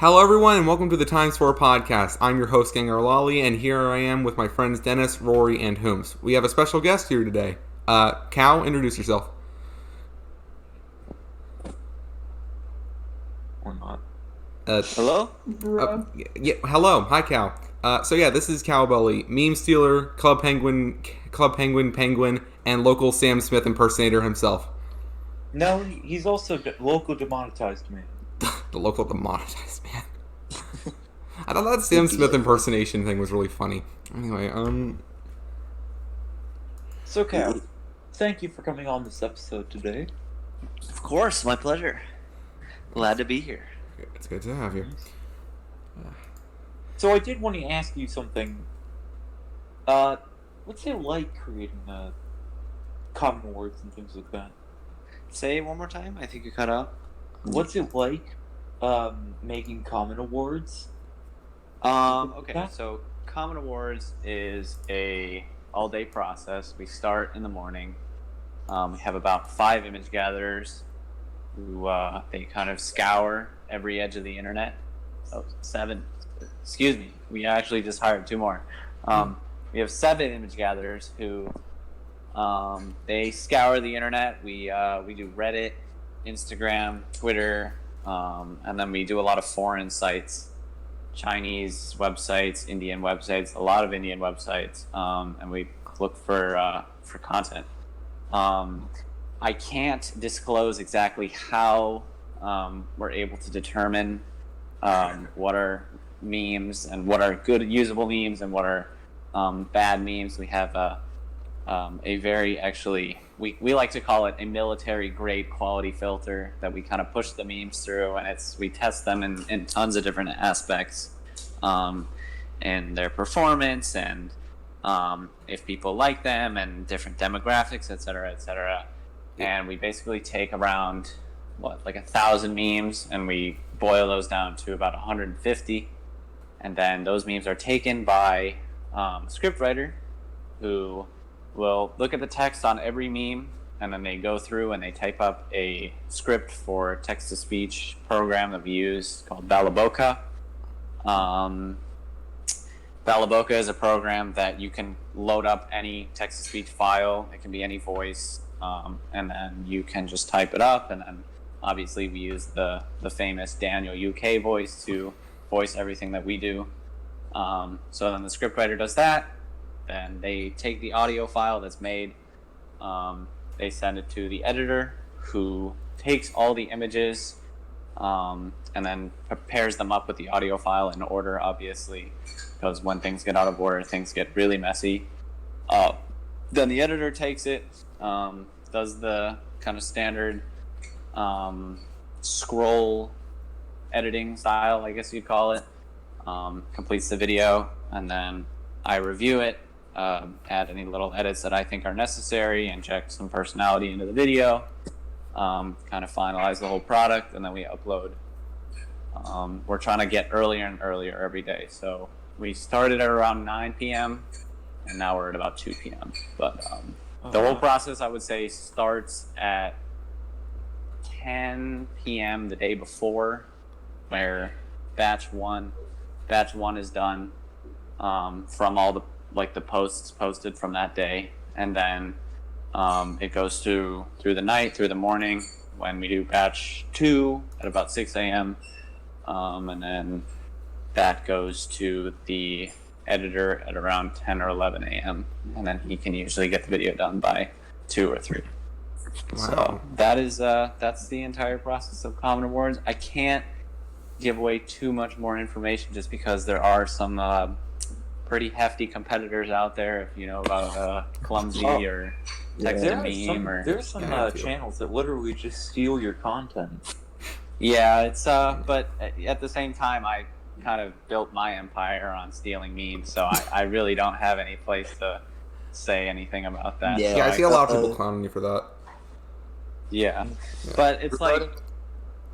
Hello, everyone, and welcome to the Times4 podcast. I'm your host, Gengar Lally, and here I am with my friends Dennis, Rory, and Holmes. We have a special guest here today. Cow, introduce yourself. Or not. Hello? Hello. Hi, Cow. This is Cowbelly, meme stealer, Club Penguin, and local Sam Smith impersonator himself. No, he's also local demonetized man. The local demonetized man. I thought that Sam Smith impersonation thing was really funny. Anyway, So, Cal, thank you for coming on this episode today. Of course, my pleasure. Glad to be here. It's good to have you. So I did want to ask you something. What's it like creating common words and things like that? Say it one more time. I think you cut out. What's it like making common awards? Okay, so Common Awards is a all-day process. We start in the morning. We have about 5 image gatherers who they kind of scour every edge of the internet. Oh, 7. Excuse me. We actually just hired 2 more. We have 7 image gatherers who they scour the internet. We do Reddit, Instagram, Twitter, and then we do a lot of foreign sites. Chinese websites, Indian websites, a lot of Indian websites, and we look for content. I can't disclose exactly how we're able to determine what are memes and what are good usable memes and what are bad memes. We have a very we like to call it a military grade quality filter that we kind of push the memes through, and we test them in tons of different aspects, and their performance and if people like them and different demographics, etc. And we basically take around 1,000 memes and we boil those down to about 150, and then those memes are taken by a scriptwriter who will look at the text on every meme, and then they go through and they type up a script for text-to-speech program that we use called Balaboka. Balaboka is a program that you can load up any text-to-speech file. It can be any voice, and then you can just type it up, and then obviously we use the famous Daniel UK voice to voice everything that we do. So then the scriptwriter does that. Then they take the audio file that's made, they send it to the editor, who takes all the images and then prepares them up with the audio file in order, obviously, because when things get out of order, things get really messy. Then the editor takes it, does the kind of standard scroll editing style, I guess you'd call it, completes the video, and then I review it, add any little edits that I think are necessary, and check some personality into the video, kind of finalize the whole product, and then we upload. We're trying to get earlier and earlier every day. So we started at around 9 p.m., and now we're at about 2 p.m. But the whole process, I would say, starts at 10 p.m. the day before, where batch one is done from all the posts posted from that day, and then it goes through the night, through the morning, when we do batch 2 at about 6 a.m. And then that goes to the editor at around 10 or 11 a.m. and then he can usually get the video done by 2 or 3. Wow. So that's the entire process of Common Awards. I can't give away too much more information just because there are some pretty hefty competitors out there, if you know about Clumsy or Text to Meme. There's some channels that literally just steal your content. Yeah, it's but at the same time, I kind of built my empire on stealing memes, so I really don't have any place to say anything about that. Yeah, I see a lot of people clowning you for that. Yeah, but it's like,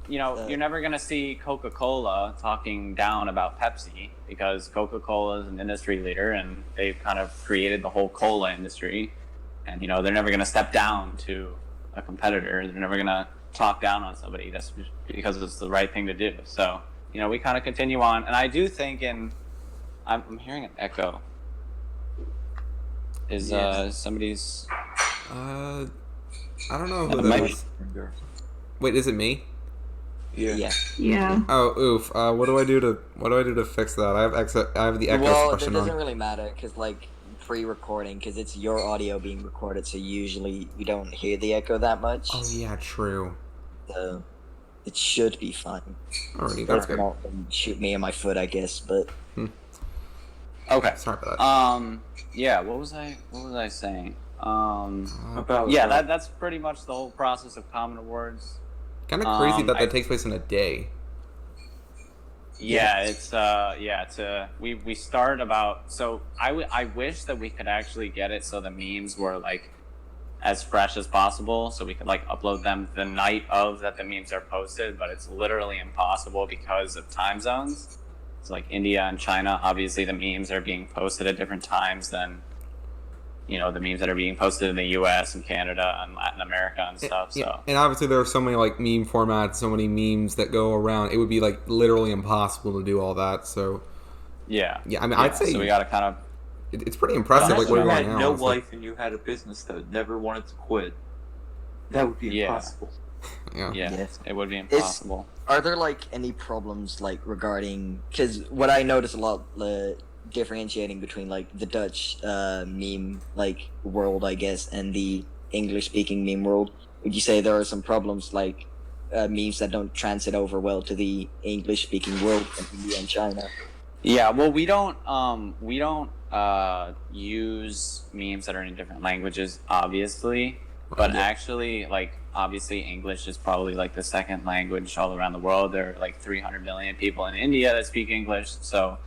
you're never going to see Coca-Cola talking down about Pepsi, because Coca-Cola is an industry leader and they've kind of created the whole cola industry. And, they're never going to step down to a competitor. They're never going to talk down on somebody. That's because it's the right thing to do. So we kind of continue on, and I do think I'm hearing an echo. Is somebody's? I don't know who It that might- is. Wait, is it me? Yeah. Yeah. Oh, oof. What do I do to fix that? I have the echo Well, that suppression doesn't on. really matter because pre-recording, because it's your audio being recorded, so usually you don't hear the echo that much. Oh yeah, true. So it should be fine. Alrighty, that's If good. not, then shoot me in my foot, I guess. But Okay. Sorry about that. Yeah. What was I saying? About Yeah. That's pretty much the whole process of Common Awards. Kind of crazy that I- takes place in a day. Yeah, it's we start about, so I wish that we could actually get it so the memes were like as fresh as possible, so we could like upload them the night of that the memes are posted, but it's literally impossible because of time zones. It's like India and China, obviously the memes are being posted at different times than the memes that are being posted in the US and Canada and Latin America and stuff. Yeah, So and obviously there are so many like meme formats, so many memes that go around. It would be like literally impossible to do all that. So yeah. yeah, I mean, I'd say so we gotta kind of it's pretty impressive. Unless Like where you we're had going now. no honestly. life and you had a business that never wanted to quit, that would be Yeah. impossible. Yeah. yeah, Yes. it would be impossible. are there any problems regarding? Because what I notice a lot, differentiating between the Dutch meme world, I guess, and the English speaking meme world, would you say there are some problems memes that don't transit over well to the English speaking world in India and China? Yeah, well, we don't use memes that are in different languages, obviously, but actually, obviously, English is probably the second language all around the world. There are 300 million people in India that speak English, so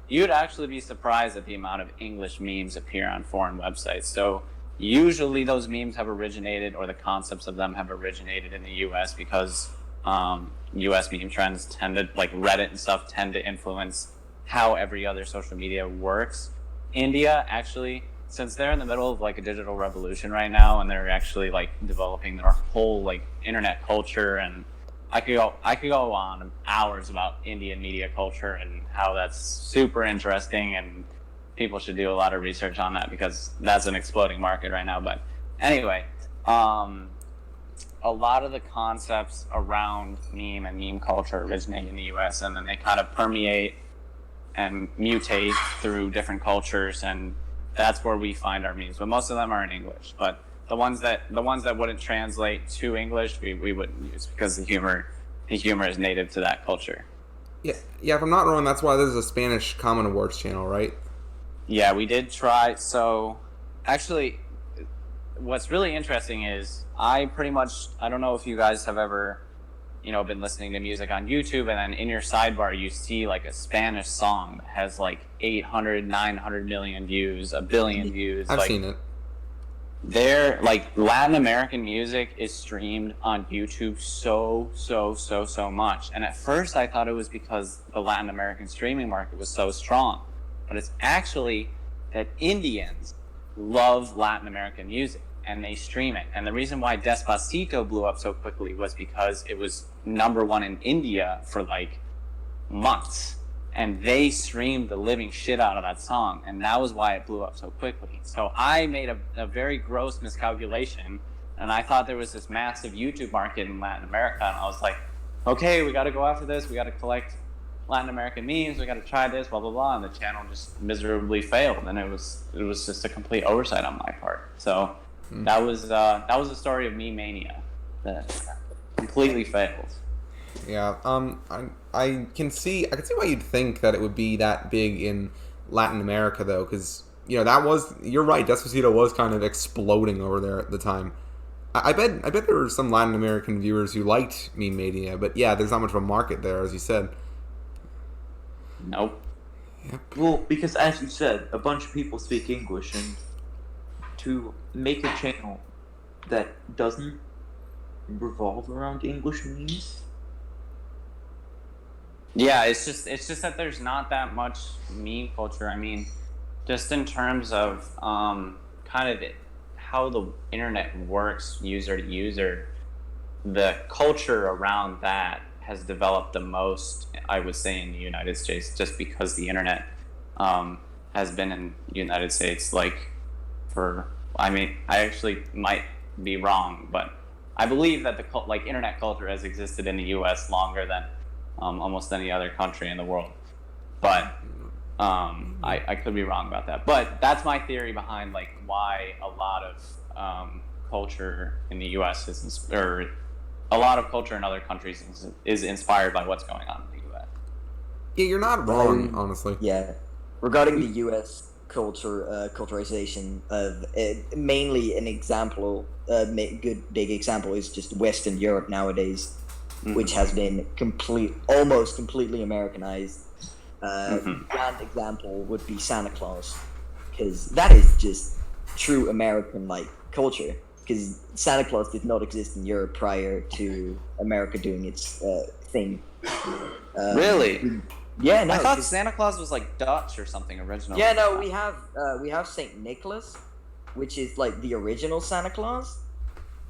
you'd actually be surprised at the amount of English memes appear on foreign websites. So usually those memes have originated, or the concepts of them have originated in the U.S. because U.S. meme trends tend to, Reddit and stuff, tend to influence how every other social media works. India, actually, since they're in the middle of a digital revolution right now, and they're actually developing their whole internet culture, and I could go on hours about Indian media culture and how that's super interesting, and people should do a lot of research on that because that's an exploding market right now. But anyway, a lot of the concepts around meme and meme culture originate in the U.S. and then they kind of permeate and mutate through different cultures, and that's where we find our memes. But most of them are in English. But the ones that wouldn't translate to English, we wouldn't use because the humor is native to that culture. Yeah. If I'm not wrong, that's why there's a Spanish Common Awards channel, right? Yeah, we did try. So, actually, what's really interesting is I don't know if you guys have ever, been listening to music on YouTube, and then in your sidebar you see a Spanish song that has 800, 900 million views, a billion views. I've seen it. They're Latin American music is streamed on YouTube so much. And at first I thought it was because the Latin American streaming market was so strong. But it's actually that Indians love Latin American music and they stream it. And the reason why Despacito blew up so quickly was because it was #1 in India for months. And they streamed the living shit out of that song, and that was why it blew up so quickly. So I made a very gross miscalculation, and I thought there was this massive YouTube market in Latin America, and I was like, okay, we got to go after this, we got to collect Latin American memes, we got to try this, blah blah blah, and the channel just miserably failed, and it was just a complete oversight on my part. So that was the story of Meme Mania that completely failed. Yeah. I can see why you'd think that it would be that big in Latin America though, because you're right. Despacito was kind of exploding over there at the time. I bet there were some Latin American viewers who liked Meme Mania, but yeah, there's not much of a market there, as you said. Nope. Yep. Well, because as you said, a bunch of people speak English, and to make a channel that doesn't revolve around English memes. Yeah, it's just that there's not that much meme culture. I mean, just in terms of how the internet works, user to user, the culture around that has developed the most, I would say, in the United States, just because the internet has been in the United States, like, for, I mean, I actually might be wrong, but I believe that the internet culture has existed in the U.S. longer than almost any other country in the world. But I could be wrong about that. But that's my theory behind like why a lot of culture in the U.S. or a lot of culture in other countries is inspired by what's going on in the U.S. Yeah, you're not wrong, honestly. Yeah, regarding the U.S. culture, culturization of mainly an example, good big example is just Western Europe nowadays, which has been almost completely Americanized. Grand example would be Santa Claus, because that is just true American like culture. Because Santa Claus did not exist in Europe prior to America doing its thing. Really? Yeah, no. I thought Santa Claus was like Dutch or something originally. Yeah, no, we have Saint Nicholas, which is like the original Santa Claus,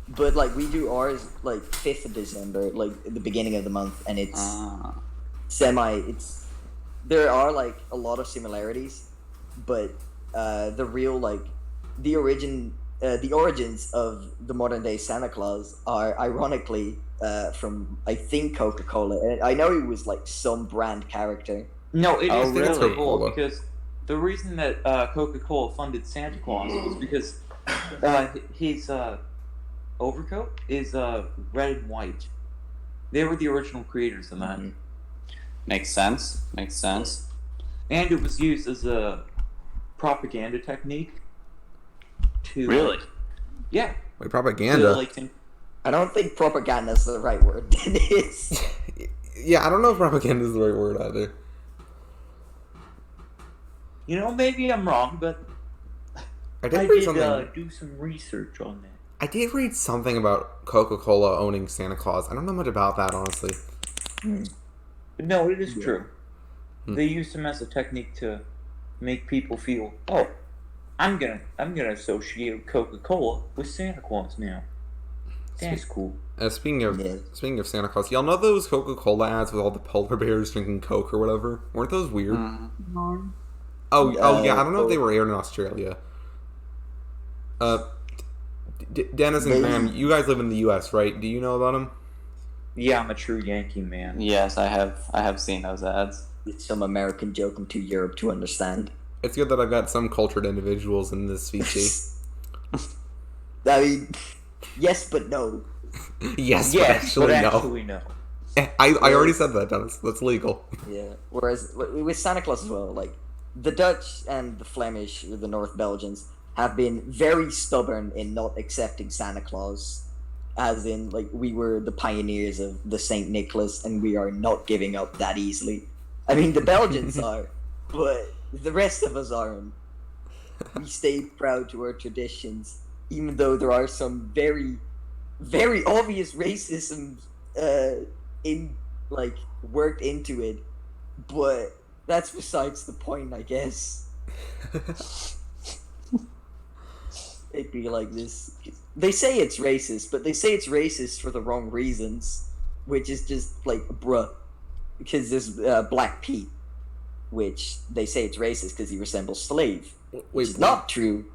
but like we do ours like 5th of December, like the beginning of the month, and it's there are like a lot of similarities, but the real like the origins of the modern day Santa Claus are ironically from I think Coca-Cola, and I know he was like some brand character. No, it is really? Coca-Cola, because the reason that Coca-Cola funded Santa Claus was because his overcoat is red and white. They were the original creators of that. Makes sense. And it was used as a propaganda technique to Really? Yeah. Wait, propaganda? I don't think propaganda is the right word. It is. Yeah, I don't know if propaganda is the right word either. You know, maybe I'm wrong, but I did do some research on that. I did read something about Coca-Cola owning Santa Claus. I don't know much about that, honestly. But no, it is true. They used him as a technique to make people feel, oh, I'm gonna associate Coca-Cola with Santa Claus now. That's cool. Speaking of Santa Claus, y'all know those Coca-Cola ads with all the polar bears drinking Coke or whatever? Weren't those weird? Oh yeah, I don't know if they were aired in Australia. Dennis and Graham, you guys live in the U.S., right? Do you know about them? Yeah, I'm a true Yankee man. Yes, I have seen those ads. It's some American joke I'm too Europe to understand. It's good that I've got some cultured individuals in this VC. I mean, yes, but no. Yes, but actually no. I already said that, Dennis. That's legal. Yeah. Whereas with Santa Claus as well, like the Dutch and the Flemish, or the North Belgians, have been very stubborn in not accepting Santa Claus, as in like we were the pioneers of the Saint Nicholas, and we are not giving up that easily. I mean, the Belgians are, but the rest of us aren't. We stay proud to our traditions, even though there are some very, very obvious racism worked into it. But that's besides the point, I guess. It'd be like this. They say it's racist, but they say it's racist for the wrong reasons, which is just like, bruh. Because there's Black Pete, which they say it's racist because he resembles Slave. Which is not true.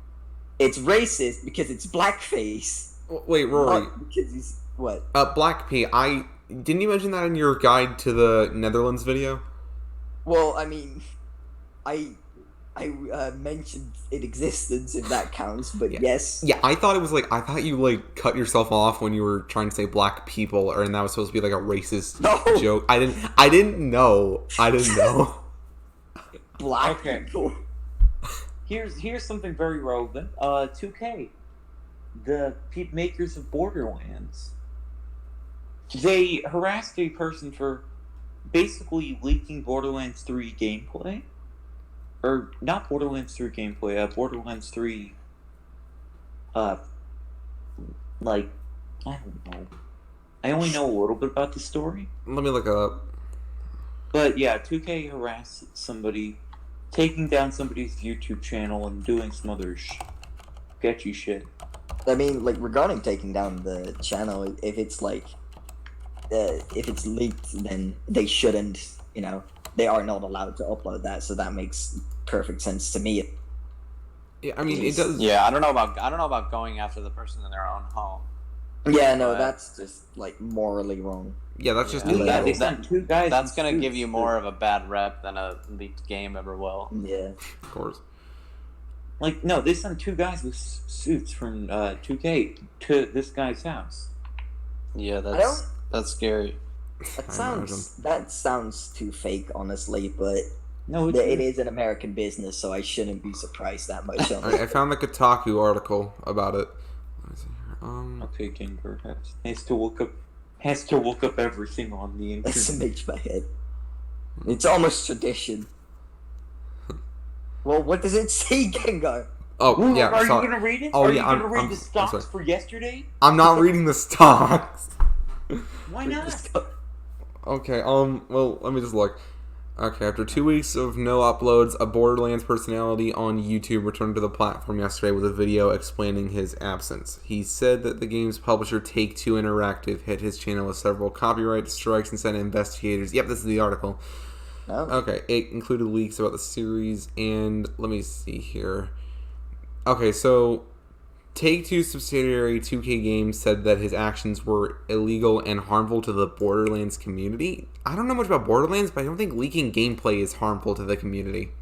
It's racist because it's blackface. Wait, Rory. Not because he's what? Black Pete. Didn't you mention that in your guide to the Netherlands video? Well, I mean, I mentioned its existence, if that counts, but yes. Yeah, I thought you cut yourself off when you were trying to say black people, and that was supposed to be like a racist joke. I didn't know. Black people. Here's something very relevant. 2K, the makers of Borderlands, they harassed a person for basically leaking Borderlands 3 gameplay. Or not Borderlands 3 gameplay, Borderlands 3 I don't know. I only know a little bit about the story. Let me look it up. But yeah, 2K harassed somebody, taking down somebody's YouTube channel and doing some other sketchy shit. I mean, like, regarding taking down the channel, if it's like if it's leaked, then they shouldn't. They are not allowed to upload that. So that makes perfect sense to me. Yeah, I mean, it does. Yeah, I don't know about going after the person in their own home. Yeah, no, But- that's just like morally wrong. Yeah, that's just Yeah. illegal. Yeah, they sent two guys. That's in gonna give suits you more of a bad rep than a leaked game ever will. Yeah. Of course. Like, no, they sent two guys with suits from 2K to this guy's house. Yeah, don't- that's scary. That sounds too fake, honestly. But No, it is an American business, so I shouldn't be surprised that much on Alright, I it. found the Kotaku article about it. Let me see here. Okay, Ginger has to look up everything on the It's internet. makes my head. It's almost tradition. Well, what does it say, Gengar? Oh, Ooh, yeah, are sorry. you gonna read it? Oh, Are yeah, you gonna I'm read the stocks sorry. for yesterday? I'm not reading the stocks. Why not? Just go- Okay, well, let me just look. Okay, after 2 weeks of no uploads, a Borderlands personality on YouTube returned to the platform yesterday with a video explaining his absence. He said that the game's publisher Take-Two Interactive hit his channel with several copyright strikes and sent investigators. Yep, this is the article. No. Okay, it included leaks about the series, and let me see here. Okay, so Take-Two subsidiary 2K Games said that his actions were illegal and harmful to the Borderlands community. I don't know much about Borderlands, but I don't think leaking gameplay is harmful to the community.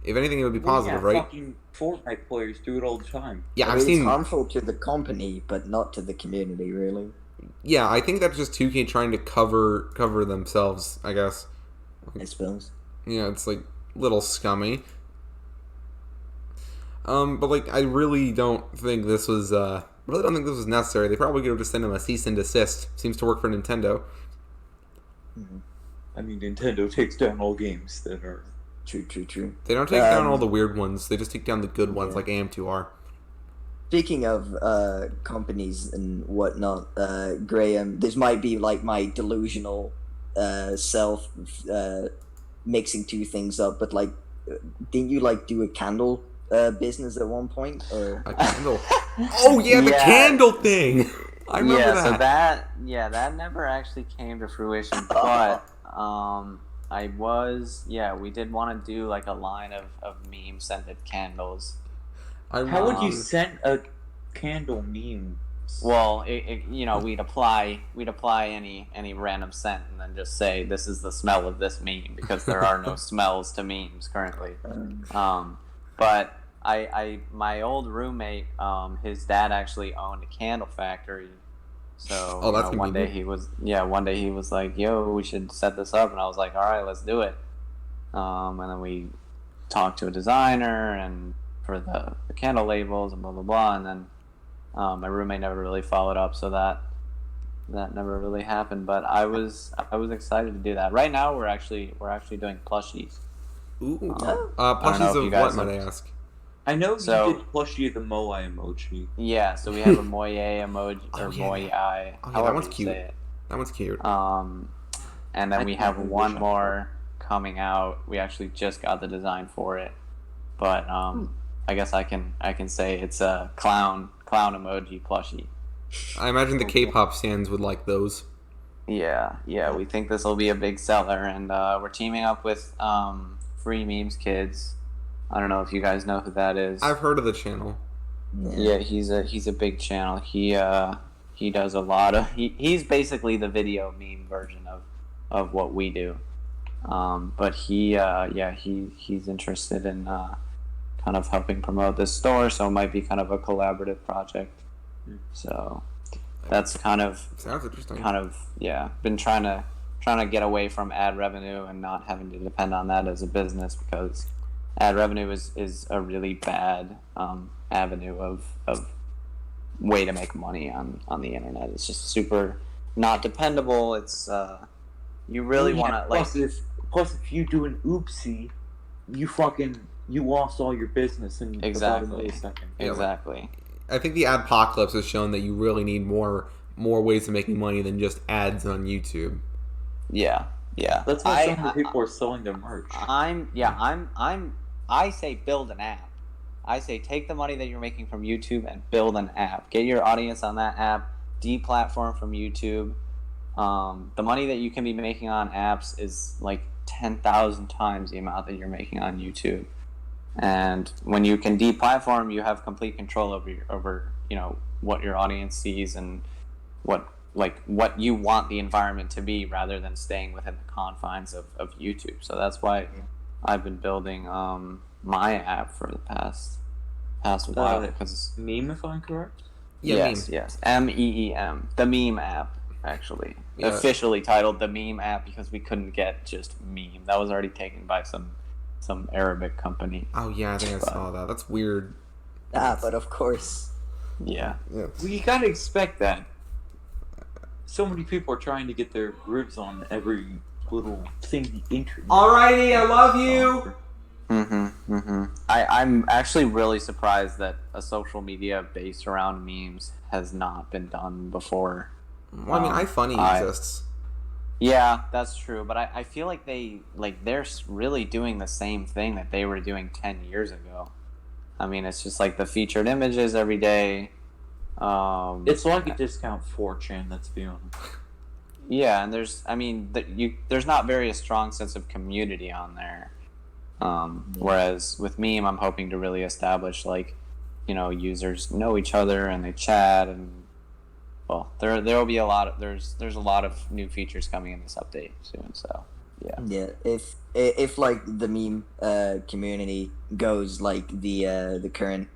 If anything, it would be positive, Well, yeah, right? fucking Fortnite players do it all the time. Yeah, It I've is seen. harmful to the company, but not to the community, really. Yeah, I think that's just 2K trying to cover themselves, I guess. I suppose. Yeah, it's like little scummy. But like, I really don't think this was necessary. They probably could have just sent him a cease and desist. Seems to work for Nintendo. I mean, Nintendo takes down all games that are. True. They don't take down all the weird ones. They just take down the good ones, Yeah. like AM2R. Speaking of companies and whatnot, Graham, this might be like my delusional self mixing two things up, but like, didn't you like do a candle business at one point? Or A candle. Oh yeah, the Yeah. candle thing. I remember So that. that never actually came to fruition, but we did want to do like a line of meme scented candles. How would you Um, send a candle meme? Well, we'd apply any random scent and then just say this is the smell of this meme because there are no smells to memes currently. But my old roommate, his dad actually owned a candle factory. So Oh, that's one day he was like, "Yo, we should set this up," and I was like, "All right, let's do it." And then we talked to a designer and for the candle labels and blah blah blah, and then my roommate never really followed up, so that never really happened. But I was excited to do that. Right now, we're actually doing plushies. Ooh. I don't know Plushies if you of guys what, might I have- ask? I know So- you did plushie of the Moai emoji. Yeah, so we have a moye emoji Oh, or yeah. moye, Oh, yeah, that however one's you cute. say it. That one's cute. And then I we kinda have wish one I more coming out. We actually just got the design for it, but I guess I can say it's a clown emoji plushie. I imagine the K-pop stands would like those. Yeah, we think this will be a big seller, and we're teaming up with Free Memes Kids. I don't know if you guys know who that is. I've heard of the channel. Yeah, he's a big channel. He does a lot of he's basically the video meme version of what we do. But he's interested in kind of helping promote this store, so it might be kind of a collaborative project. So that's Sounds interesting. been trying to get away from ad revenue and not having to depend on that as a business, because ad revenue is a really bad avenue of way to make money on the internet. It's just super not dependable. It's you really want to like Plus, if you do an oopsie, you lost all your business in about a millisecond. exactly. I think the adpocalypse has shown that you really need more ways of making money than just ads on YouTube. Yeah. That's why so many people are selling their merch. I say build an app. I say take the money that you're making from YouTube and build an app. Get your audience on that app. Deplatform from YouTube. the money that you can be making on apps is like 10,000 times the amount that you're making on YouTube. And when you can deplatform, you have complete control over what your audience sees and what you want the environment to be, rather than staying within the confines of YouTube. So that's why I've been building my app for the past while, because Meme, if I'm correct. Yeah, yes, meme. yes, MEEM, the meme app, actually. Yeah. Officially titled the meme app because we couldn't get just meme. That was already taken by some Arabic company. Oh yeah, I think I saw that. That's weird. But of course. Yeah. Yeah. Well, you gotta expect that. So many people are trying to get their gribs on every little thing the internet. Alrighty, I love you. I'm actually really surprised that a social media based around memes has not been done before. Well, I mean, iFunny exists. Yeah, that's true, but I feel like they're really doing the same thing that they were doing 10 years ago. I mean, it's just like the featured images every day. It's like a discount 4chan, let's be honest. Yeah, and there's not very a strong sense of community on there. Whereas with meme, I'm hoping to really establish users know each other and they chat, and well, there'll be there's a lot of new features coming in this update soon. So yeah. If like the meme community goes like the current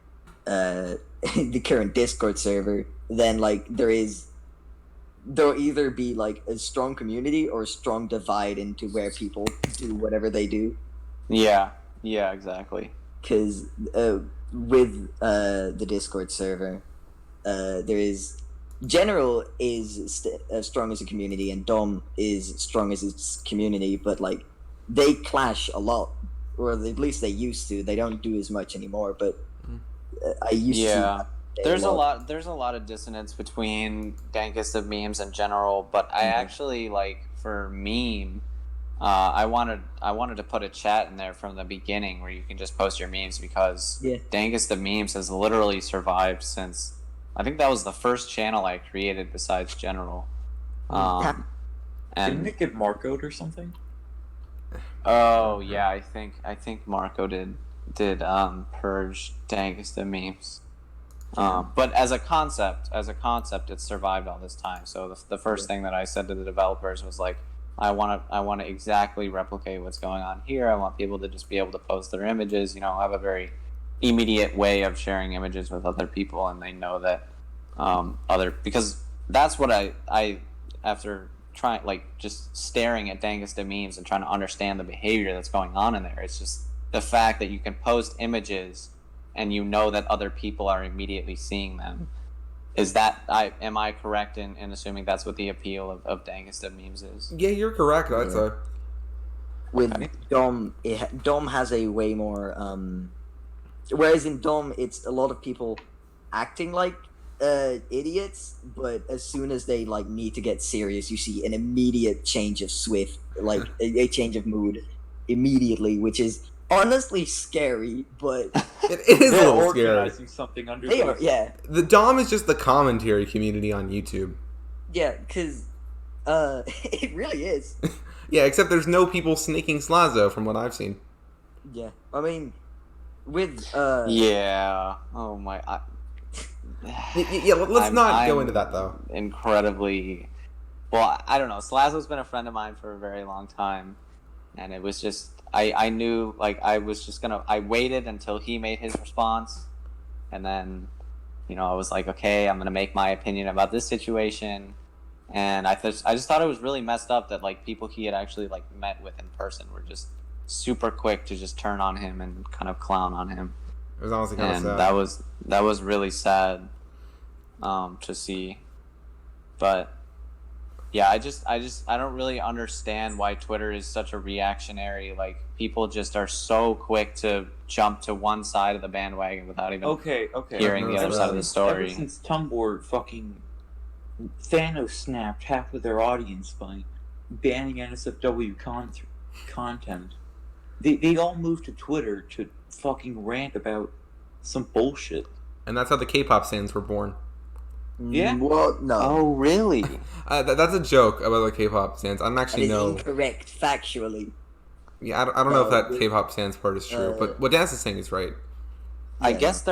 the current Discord server, then like there'll either be like a strong community or a strong divide into where people do whatever they do. Yeah, exactly. Because with the Discord server, there is general is as strong as a community, and Dom is strong as its community, but like they clash a lot, or at least they used to. They don't do as much anymore, but I used to. There's a lot of dissonance between Dankest of memes in general, but I actually for meme. I wanted to put a chat in there from the beginning where you can just post your memes, because Dankest of memes has literally survived since I think that was the first channel I created besides general. And didn't it get Marcoed or something? Oh yeah, I think Marco did purge Dankest of memes. But as a concept, it survived all this time. So the first thing that I said to the developers was like, I want to exactly replicate what's going on here. I want people to just be able to post their images. Have a very immediate way of sharing images with other people, and they know that because that's what I after trying just staring at Dankest of memes and trying to understand the behavior that's going on in there. It's just the fact that you can post images and that other people are immediately seeing them. Am I correct in assuming that's what the appeal of Dankest of memes is? Yeah, you're correct. I'd say. With Dom, Dom has a way more. Whereas in Dom, it's a lot of people acting like idiots, but as soon as they need to get serious, you see an immediate change of a change of mood immediately, which is honestly scary, but it is a little scary. Organizing something under they are, yeah. The Dom is just the commentary community on YouTube. Yeah, because it really is. Yeah, except there's no people snaking Slazo from what I've seen. Yeah, I mean, with yeah. Oh my. Let's not go into that though. Incredibly. Well, I don't know. Slazo's been a friend of mine for a very long time, and it was just. I knew I waited until he made his response, and then I was like, okay, I'm gonna make my opinion about this situation, and I just thought it was really messed up that people he had actually met with in person were just super quick to just turn on him and kind of clown on him. It was honestly kind of sad. That was really sad to see, but yeah, I don't really understand why Twitter is such a reactionary. People just are so quick to jump to one side of the bandwagon without even hearing the other side of the story. Ever since Tumblr fucking Thanos snapped half of their audience by banning NSFW content, they all moved to Twitter to fucking rant about some bullshit. And that's how the K-pop stands were born. Yeah. Well, no. Oh, really? That's a joke about the K-pop stands. I don't That actually is know. incorrect factually. Yeah, I don't know if that with, K-pop stands part is true, but uh, what Dennis is saying is right. I yeah, guess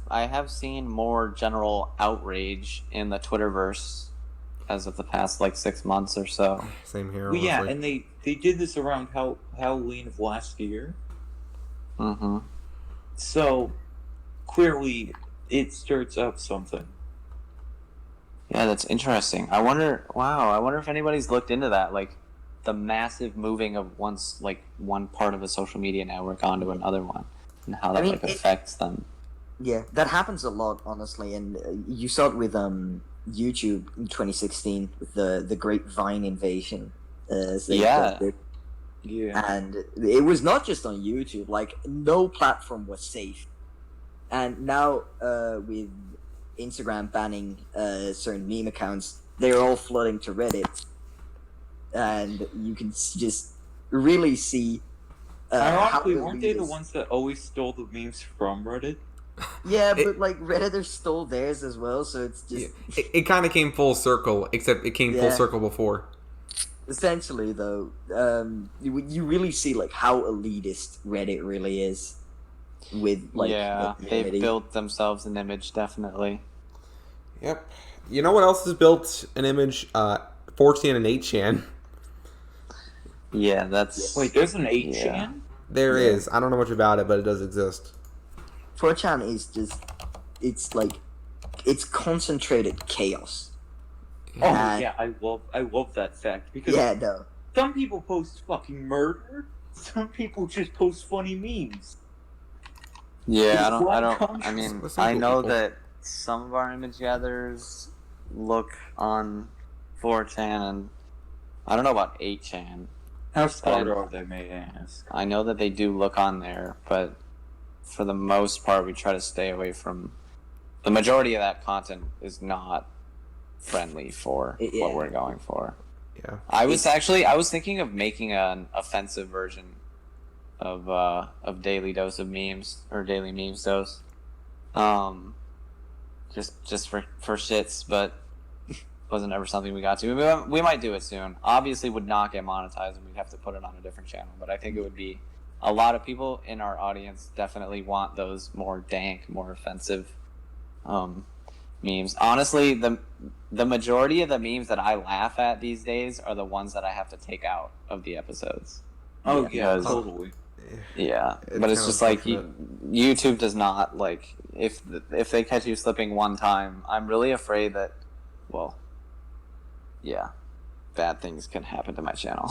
I have seen more general outrage in the Twitterverse as of the past like 6 months or so. Same here, Well, yeah, honestly. and they did this around Halloween of last year. Mm-hmm. So clearly, it stirs up something. Yeah, that's interesting. I wonder if anybody's looked into that, like the massive moving of one part of a social media network onto another one, and how that affects them. Yeah, that happens a lot, honestly, and you saw it with YouTube in 2016 with the Great Vine invasion, as they called it. Yeah. And it was not just on YouTube; like no platform was safe. And now, with Instagram banning certain meme accounts, they're all flooding to Reddit, and you can just really see. Ironically, how weren't they the elitist- ones that always stole the memes from Reddit? Yeah, It- but like Redditors stole theirs as well, so it's just It kind of came full circle, except it came full Yeah. circle before. essentially though. You really see like how elitist Reddit really is with like yeah, the they've community. built themselves an image, definitely. Yep. You know what else has built an image? 4chan and 8chan. Yeah, that's Wait, there's an 8chan? Yeah. There Yeah. is. I don't know much about it, but it does exist. 4chan is just it's concentrated chaos. Oh And- yeah, I love that fact because Yeah, no. some people post fucking murder, some people just post funny memes. Yeah, It's I like don't. I mean, With I simple know people. that some of our image gatherers look on 4chan, and I don't know about 8chan. How smart are they, may I ask? I know that they do look on there, but for the most part, we try to stay away from. The majority of that content is not friendly for Yeah. what we're going for. Yeah. I was thinking of making an offensive version of Daily Dose of Memes or Daily Memes Dose, just for shits, but wasn't ever something we got to. We might do it soon. Obviously, would not get monetized, and we'd have to put it on a different channel. But I think it would be a lot of people in our audience definitely want those more dank, more offensive memes. Honestly, the majority of the memes that I laugh at these days are the ones that I have to take out of the episodes. Oh yeah, because- totally. Yeah, It's but it's kind just of like YouTube does not like if they catch you slipping one time. I'm really afraid that, well, yeah, bad things can happen to my channel.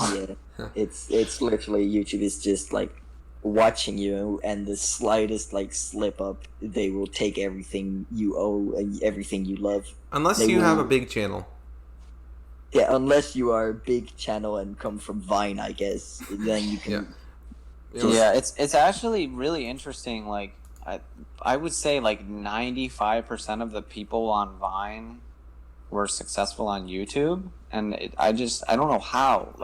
Yeah. It's literally YouTube is just like watching you, and the slightest like slip up, they will take everything you owe and everything you love. Unless They you have a will- big channel. Yeah, unless you are a big channel and come from Vine, I guess. Then you can. Yeah. You know, Yeah, it's actually really interesting. Like I would say like 95% of the people on Vine were successful on YouTube, and I don't know how.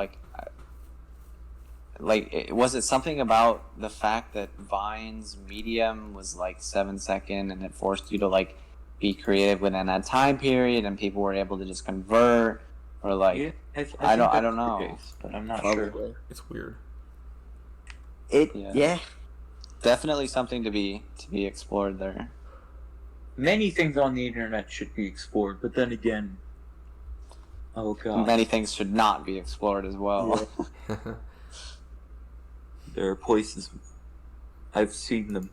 Was it something about the fact that Vine's medium was like 7 second, and it forced you to like be creative within that time period, and people were able to just convert, or like Yeah, I think don't that's the know, case, but I'm not sure. Probably. It's weird. Yeah. Yeah. Definitely something to be explored there. Many things on the internet should be explored, but then again, oh god, Many things should not be explored as well. Yeah. there are places I've seen them.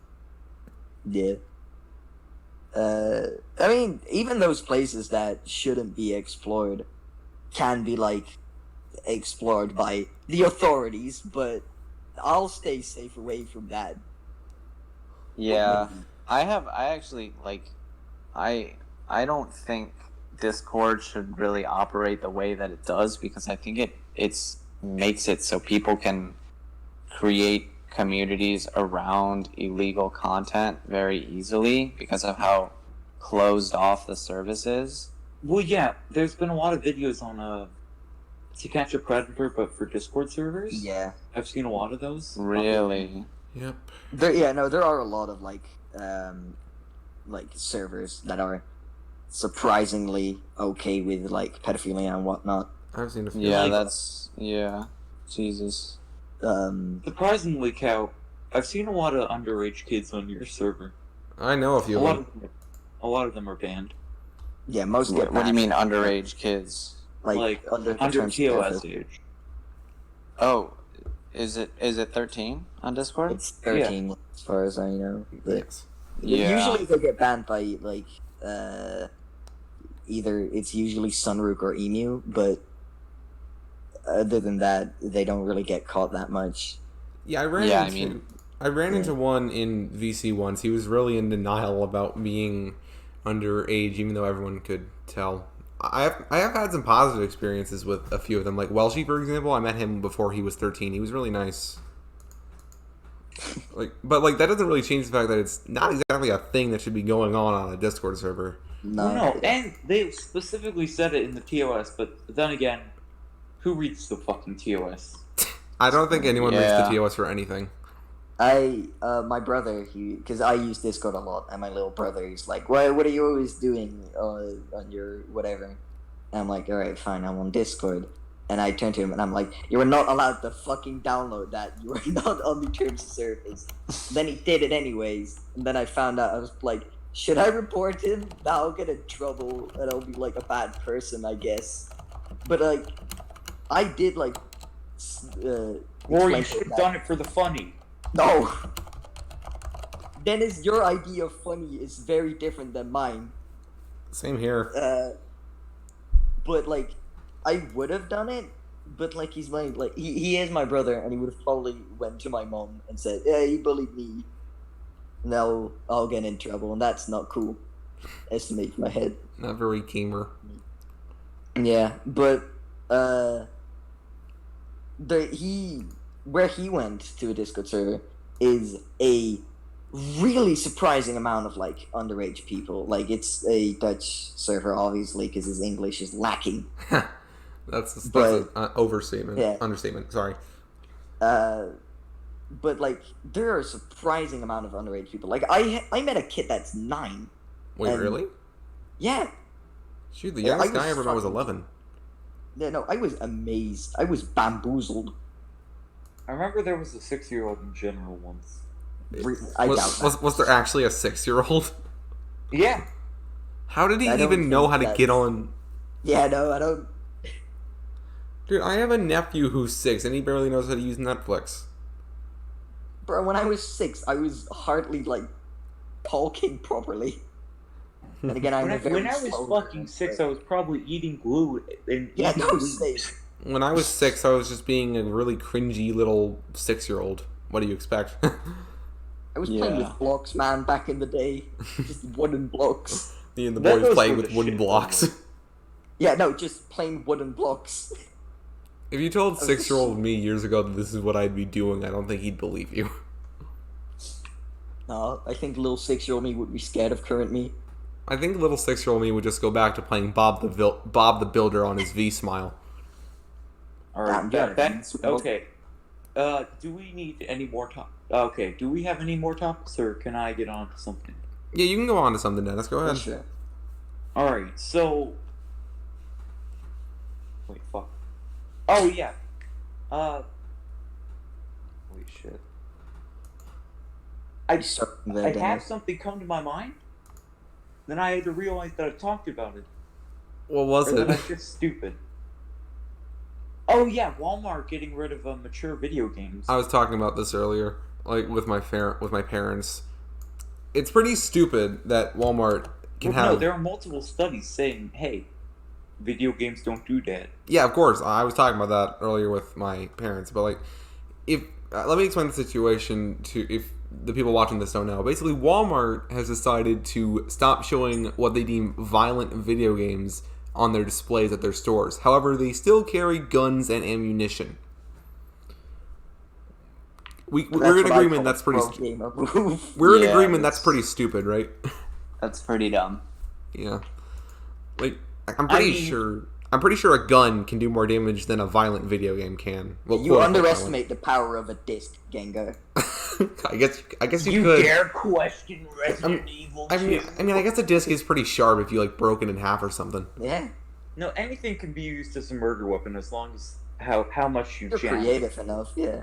Yeah. I mean, even those places that shouldn't be explored can be like explored by the authorities, but I'll stay safe away from that. Yeah, I actually I don't think Discord should really operate the way that it does, because I think it's makes it so people can create communities around illegal content very easily because of how closed off the service is. Well, yeah, there's been a lot of videos on To Catch a Predator, but for Discord servers. Yeah. I've seen a lot of those. Really? Yep. There are a lot of like servers that are surprisingly okay with like pedophilia and whatnot. I've seen a few. Yeah, Like- Jesus. Surprisingly, Cal, I've seen a lot of underage kids on your server. I know a few of them. A lot of them are banned. Yeah, most get What do you banned. mean underage kids? Like under the under terms of TOS service. age. Oh, is it 13 on Discord? It's 13 as far as I know. But Yes. Yeah. usually they get banned by like either it's usually Sunrook or Emu, but other than that, they don't really get caught that much. Yeah, I ran into one in VC once. He was really in denial about being underage, even though everyone could tell. I have had some positive experiences with a few of them. Like Welshie, for example, I met him before he was 13. He was really nice. But that doesn't really change the fact that it's not exactly a thing that should be going on a Discord server. No, and they specifically said it in the TOS, but then again, who reads the fucking TOS? I don't think anyone reads Yeah. the TOS for anything. My brother, because I use Discord a lot, and my little brother, he's like, what are you always doing on your whatever? And I'm like, alright, fine, I'm on Discord. And I turn to him and I'm like, you are not allowed to fucking download that. You are not on the terms of service. Then he did it anyways. And then I found out, I was like, should I report him? Now I'll get in trouble and I'll be like a bad person, I guess. But like, I did like. Or you explain should have that. done it for the funny. No! Dennis, your idea of funny is very different than mine. Same here. But like, I would have done it, but like he's like he is my brother, and he would have probably went to my mom and said, "Yeah, he bullied me." Now I'll get in trouble, and that's not cool. Estimate my head. Not very gamer. Yeah, but where he went to a Discord server is a really surprising amount of like underage people. Like it's a Dutch server, obviously, because his English is lacking. That's But- an overstatement. Yeah. Understatement. Sorry. But like there are a surprising amount of underage people. Like I met a kid that's 9. Wait, And- really? Yeah. Shoot, the Yeah, youngest I was guy I ever met was fucking- 11. Yeah, no, I was amazed. I was bamboozled. I remember there was a 6-year-old in general once. I doubt that. Was there actually a 6-year-old? Yeah. How did he I don't even know think how to that's- get on? Yeah, no, I don't. Dude, I have a nephew who's 6 and he barely knows how to use Netflix. Bro, when I was 6, I was hardly like talking properly. And again, I'm When I was fucking 6, I was probably eating glue and Yeah, eating no, glue. same. When I was 6, I was just being a really cringy little 6-year-old. What do you expect? I was playing Yeah. with blocks, man, back in the day. Just wooden blocks. Me and the That boys goes playing for with the wooden shit, blocks. probably. Yeah, no, just plain wooden blocks. If you told was 6-year-old me years ago that this is what I'd be doing, I don't think he'd believe you. No, I think little 6-year-old me would be scared of current me. I think little 6-year-old me would just go back to playing Bob the Builder on his V-Smile. Alright, Yeah, that's okay. Do we need any more Okay, do we have any more topics, or can I get on to something? Yeah, you can go on to something, Dennis. Go For ahead. sure. Alright, so... Wait, fuck. Oh, yeah. Holy shit. I Starting I there, had Dennis. something come to my mind, then I had to realize that I talked about it. What was Or that it? I'm just stupid. Oh yeah, Walmart getting rid of mature video games. I was talking about this earlier, like with my parents. It's pretty stupid that Walmart can Well, have. No, there are multiple studies saying, hey, video games don't do that. Yeah, of course. I was talking about that earlier with my parents, but like, if let me explain the situation to if the people watching this don't know. Basically, Walmart has decided to stop showing what they deem violent video games on their displays at their stores. However, they still carry guns and ammunition. We're in what I agreement call that's pretty. pro gamer move. We're in Yeah, agreement that's that's- pretty stupid, right? That's pretty dumb. Yeah. Like I'm pretty mean- sure. I'm pretty sure a gun can do more damage than a violent video game can. Well, You quote-unquote underestimate the power of a disc, Gengar. violent. I guess you You could. dare question Resident Evil 2? I mean, I guess a disc is pretty sharp if you like broke it in half or something. Yeah, No, anything can be used as a murder weapon as long as how much you you're jam. creative enough. Yeah.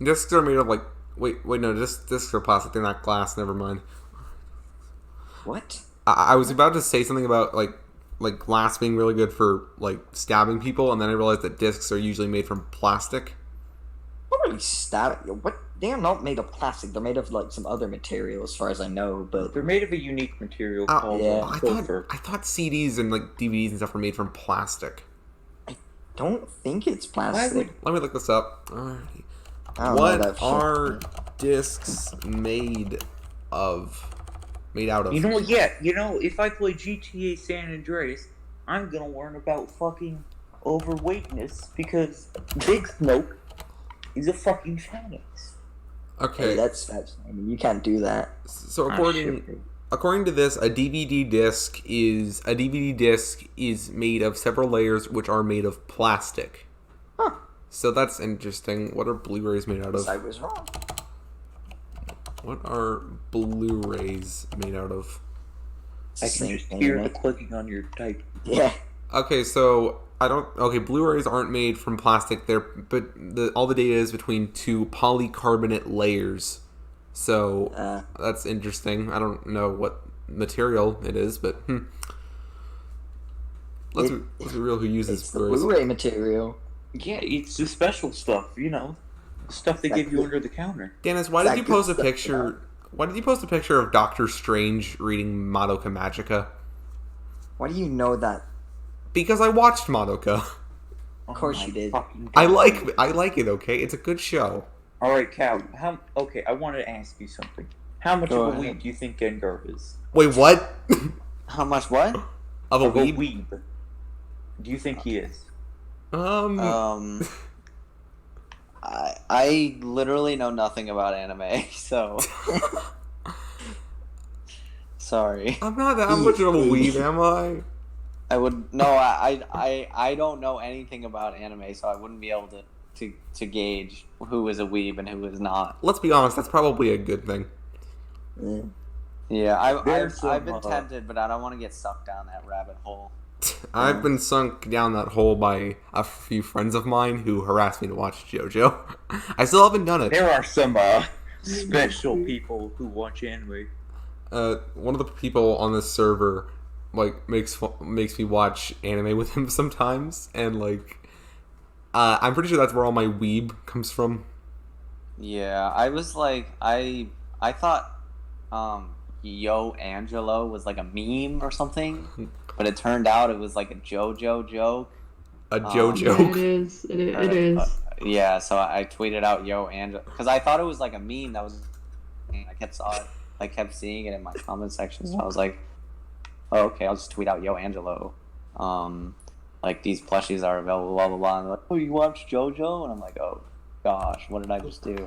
Discs are made of like wait no, discs are plastic. They're not glass. Never mind. What? I was about to say something about like glass being really good for like stabbing people, and then I realized that discs are usually made from plastic. Not really static. What? They are not made of plastic. They're made of like some other material, as far as I know. But They're made of a unique material called yeah. sulfur. I thought CDs and like DVDs and stuff were made from plastic. don't think it's plastic. Let me look this up. Alrighty. I don't know What that shit. are discs made of? Made out of? You know what? Yeah, if I play GTA San Andreas, I'm gonna learn about fucking overweightness because Big Smoke is a fucking phoenix. Okay. Hey, that's I mean, you can't do that. So according to this, a DVD disc is made of several layers, which are made of plastic. Huh. So that's interesting. What are Blu-rays made out of? I was wrong. What are Blu-rays made out of? I can just hear the clicking on your type. Yeah. Okay, so Blu-rays aren't made from plastic. All the data is between two polycarbonate layers. So that's interesting. I don't know what material it is, but let's be real. Who uses It's the Blu-rays? Blu-ray material. Yeah, it's the special stuff, stuff they give you under the counter. Dennis, why did you post a picture? Why did you post a picture of Doctor Strange reading Madoka Magica? Why do you know that? Because I watched Madoka. Of course you did. I like it. Okay, it's a good show. All right, Cal. I wanted to ask you something. How much Go of a ahead. weeb do you think Gengar is? Wait, what? How much what? Of a Of a weeb? weeb. Do you think he is? I literally know nothing about anime, so sorry. I'm not that much of a weeb, am I? I don't know anything about anime, so I wouldn't be able to gauge who is a weeb and who is not. Let's be honest, that's probably a good thing. Yeah. Yeah, There's I've been some, tempted, but I don't want to get sucked down that rabbit hole. I've been sunk down that hole by a few friends of mine who harassed me to watch JoJo. I still haven't done it. There are some special people who watch anime. One of the people on this server makes me watch anime with him sometimes, and I'm pretty sure that's where all my weeb comes from. Yeah, I was like, I thought Yo Angelo was like a meme or something, but it turned out it was like a JoJo joke. A JoJo. Yeah, it is. It is. Yeah, so I tweeted out Yo Angelo because I thought it was like a meme that was. I kept seeing it in my comment section, so I was like, "Oh, okay, I'll just tweet out Yo Angelo." Like these plushies are available, blah blah blah. And they're like, "Oh, you watch JoJo?" And I'm like, "Oh, gosh, what did I just do?"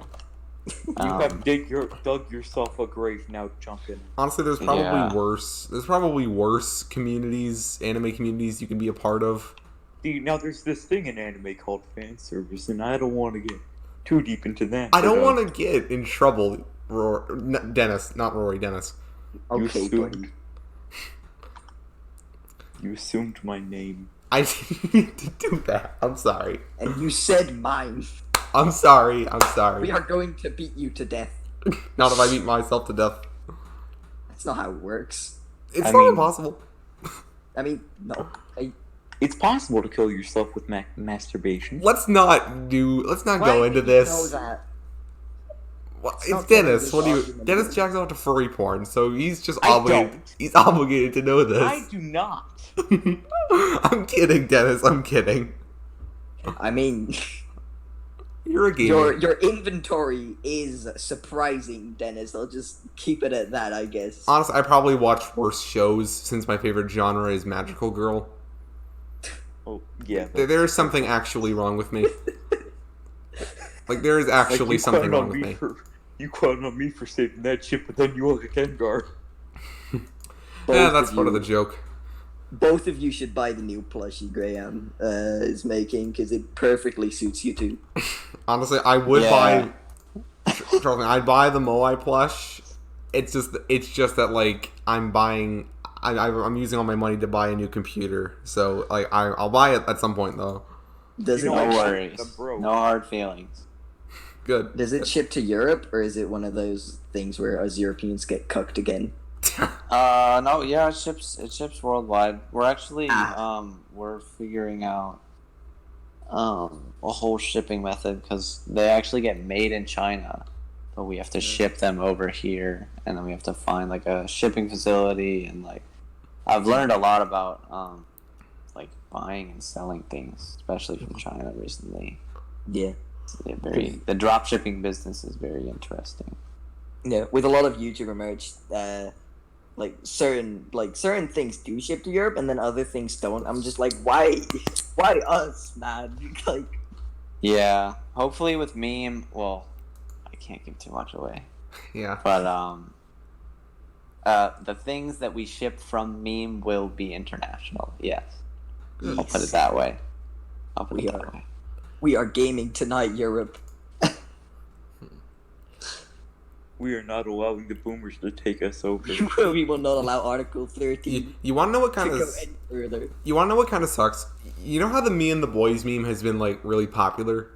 You have dug yourself a grave. Now jump in. Honestly, there's probably Yeah. worse. There's probably worse communities, anime communities you can be a part of. See, now there's this thing in anime called fan service, and I don't want to get too deep into that. I don't want to get in trouble, Dennis, not Rory, Dennis. Okay, buddy. You assumed my name. I didn't need to do that. I'm sorry. And you said mine. I'm sorry. We are going to beat you to death. Not if I beat myself to death. That's not how it works. It's I not mean- impossible. I mean, no. It's possible to kill yourself with masturbation. Let's not go into this. Know that. Well, It's it's not Dennis. this What do you? argument. Dennis jacks off to furry porn, so he's just I obligated. don't. He's obligated to know this. I do not. I'm kidding, Dennis. I'm kidding. I mean, You're a gamer. your inventory is surprising, Dennis. I'll just keep it at that, I guess. Honestly, I probably watch worse shows since my favorite genre is magical girl. Oh yeah. There is something actually wrong with me. There is actually something wrong with me. You quoted on me for saving that shit, but then you look at Gengar. Yeah, that's part of the joke. Both of you should buy the new plushie Graham is making because it perfectly suits you two. Honestly, I would Yeah. buy. trust me, I'd buy the Moai plush. It's just that like I'm buying. I'm using all my money to buy a new computer, so like I'll buy it at some point though. Does it No know, like, worries. I'm broke. No hard feelings. Good. does it ship to Europe, or is it one of those things where us Europeans get cucked again? No, yeah, it ships worldwide. We're actually we're figuring out a whole shipping method because they actually get made in China, but we have to ship them over here, and then we have to find like a shipping facility, and like I've learned a lot about like buying and selling things, especially from China recently. Yeah. The drop shipping business is very interesting. Yeah, with a lot of YouTuber merch, like certain things do ship to Europe, and then other things don't. I'm just like, why us, man? Like, Yeah, hopefully with meme. Well, I can't give too much away, Yeah. but the things that we ship from meme will be international. Yes, I'll put it that way. we are gaming tonight, Europe. We are not allowing the boomers to take us over. We will not allow Article 13 You want to know what to kind go of any further. you want to know what kind of sucks? You know how the Me and the Boys meme has been like really popular.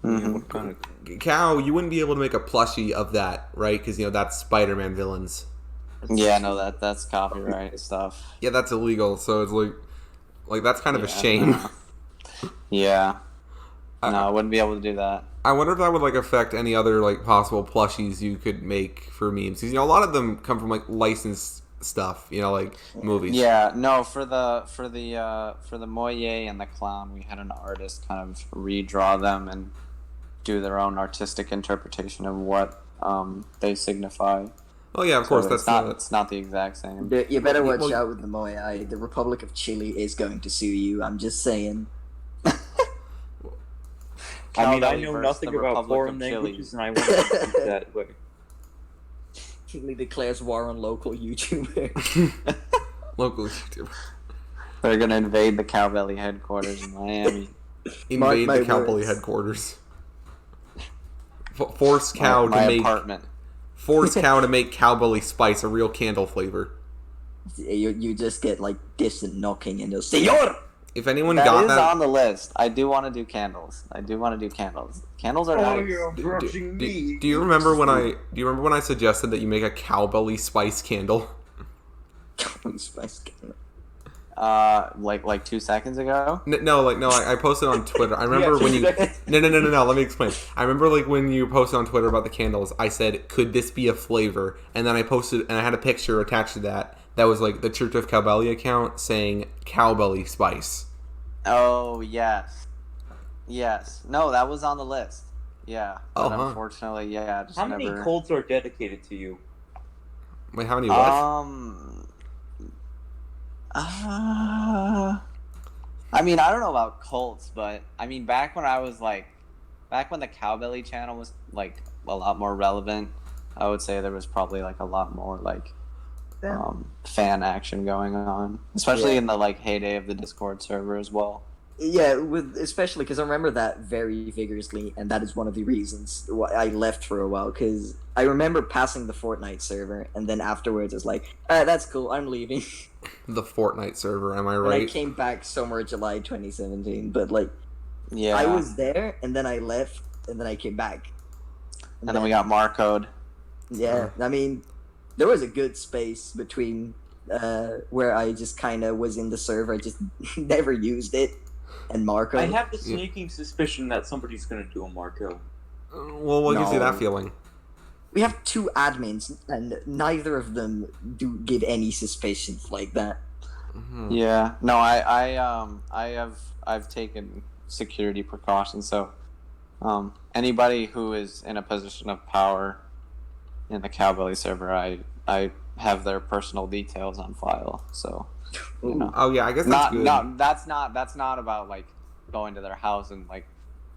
Mhm. What kind of... Cow, you wouldn't be able to make a plushie of that, right? Because that's Spider-Man villains. Yeah, no, that's copyright stuff. Yeah, that's illegal. So it's like that's kind of a shame. No. Yeah, no, I wouldn't be able to do that. I wonder if that would like affect any other like possible plushies you could make for memes. Because a lot of them come from like licensed stuff. Like movies. Yeah, no, for the Moye and the clown, we had an artist kind of redraw them and do their own artistic interpretation of what they signify. Oh yeah, of course. It's not the exact same. You better watch out with the Moai. The Republic of Chile is going to sue you. I'm just saying. I mean, I Cowbelly know versus nothing the about Republic foreign of Chile. languages, and I want to keep that way. Chile declares war on local YouTuber. Local YouTuber. They're gonna invade the Cowbelly headquarters in Miami. Invade my the Cowbelly words. headquarters. Force Cow my to make apartment. Force Cow to make Cowbelly spice a real candle flavor. You just get like distant knocking and they'll Señor! If anyone That got is that, on the list. I do want to do candles. Candles are nice. do you remember when I suggested that you make a Cowbelly spice candle? Spice candle. Like 2 seconds ago. No, I posted on Twitter. I remember when you. No. Let me explain. I remember like when you posted on Twitter about the candles. I said, "Could this be a flavor?" And then I posted, and I had a picture attached to that. That was like the Church of Cowbelly account saying Cowbelly spice. Oh yes. No, that was on the list. Yeah. But unfortunately, yeah. Just How many never... cults are dedicated to you? Wait, how many what? I mean, I don't know about cults, but I mean, back when the Cowbelly channel was like a lot more relevant, I would say there was probably like a lot more like fan action going on, especially in the like heyday of the Discord server as well. Yeah, especially because I remember that very vigorously, and that is one of the reasons why I left for a while. Because I remember passing the Fortnite server, and then afterwards it's like, alright, that's cool, I'm leaving. The Fortnite server, am I And right? I came back somewhere July 2017, but like, Yeah. I was there, and then I left, and then I came back. And then we got Marcoed. Yeah, I mean, there was a good space between where I just kind of was in the server, just never used it, and Marco. I have the sneaking suspicion that somebody's going to do a Marco. Well, what gives you that feeling? We have two admins, and neither of them do give any suspicions like that. Mm-hmm. Yeah. No, I've taken security precautions, so anybody who is in a position of power in the Cowbelly server, I have their personal details on file. So, Oh yeah, I guess that's good. No, that's not about like going to their house and like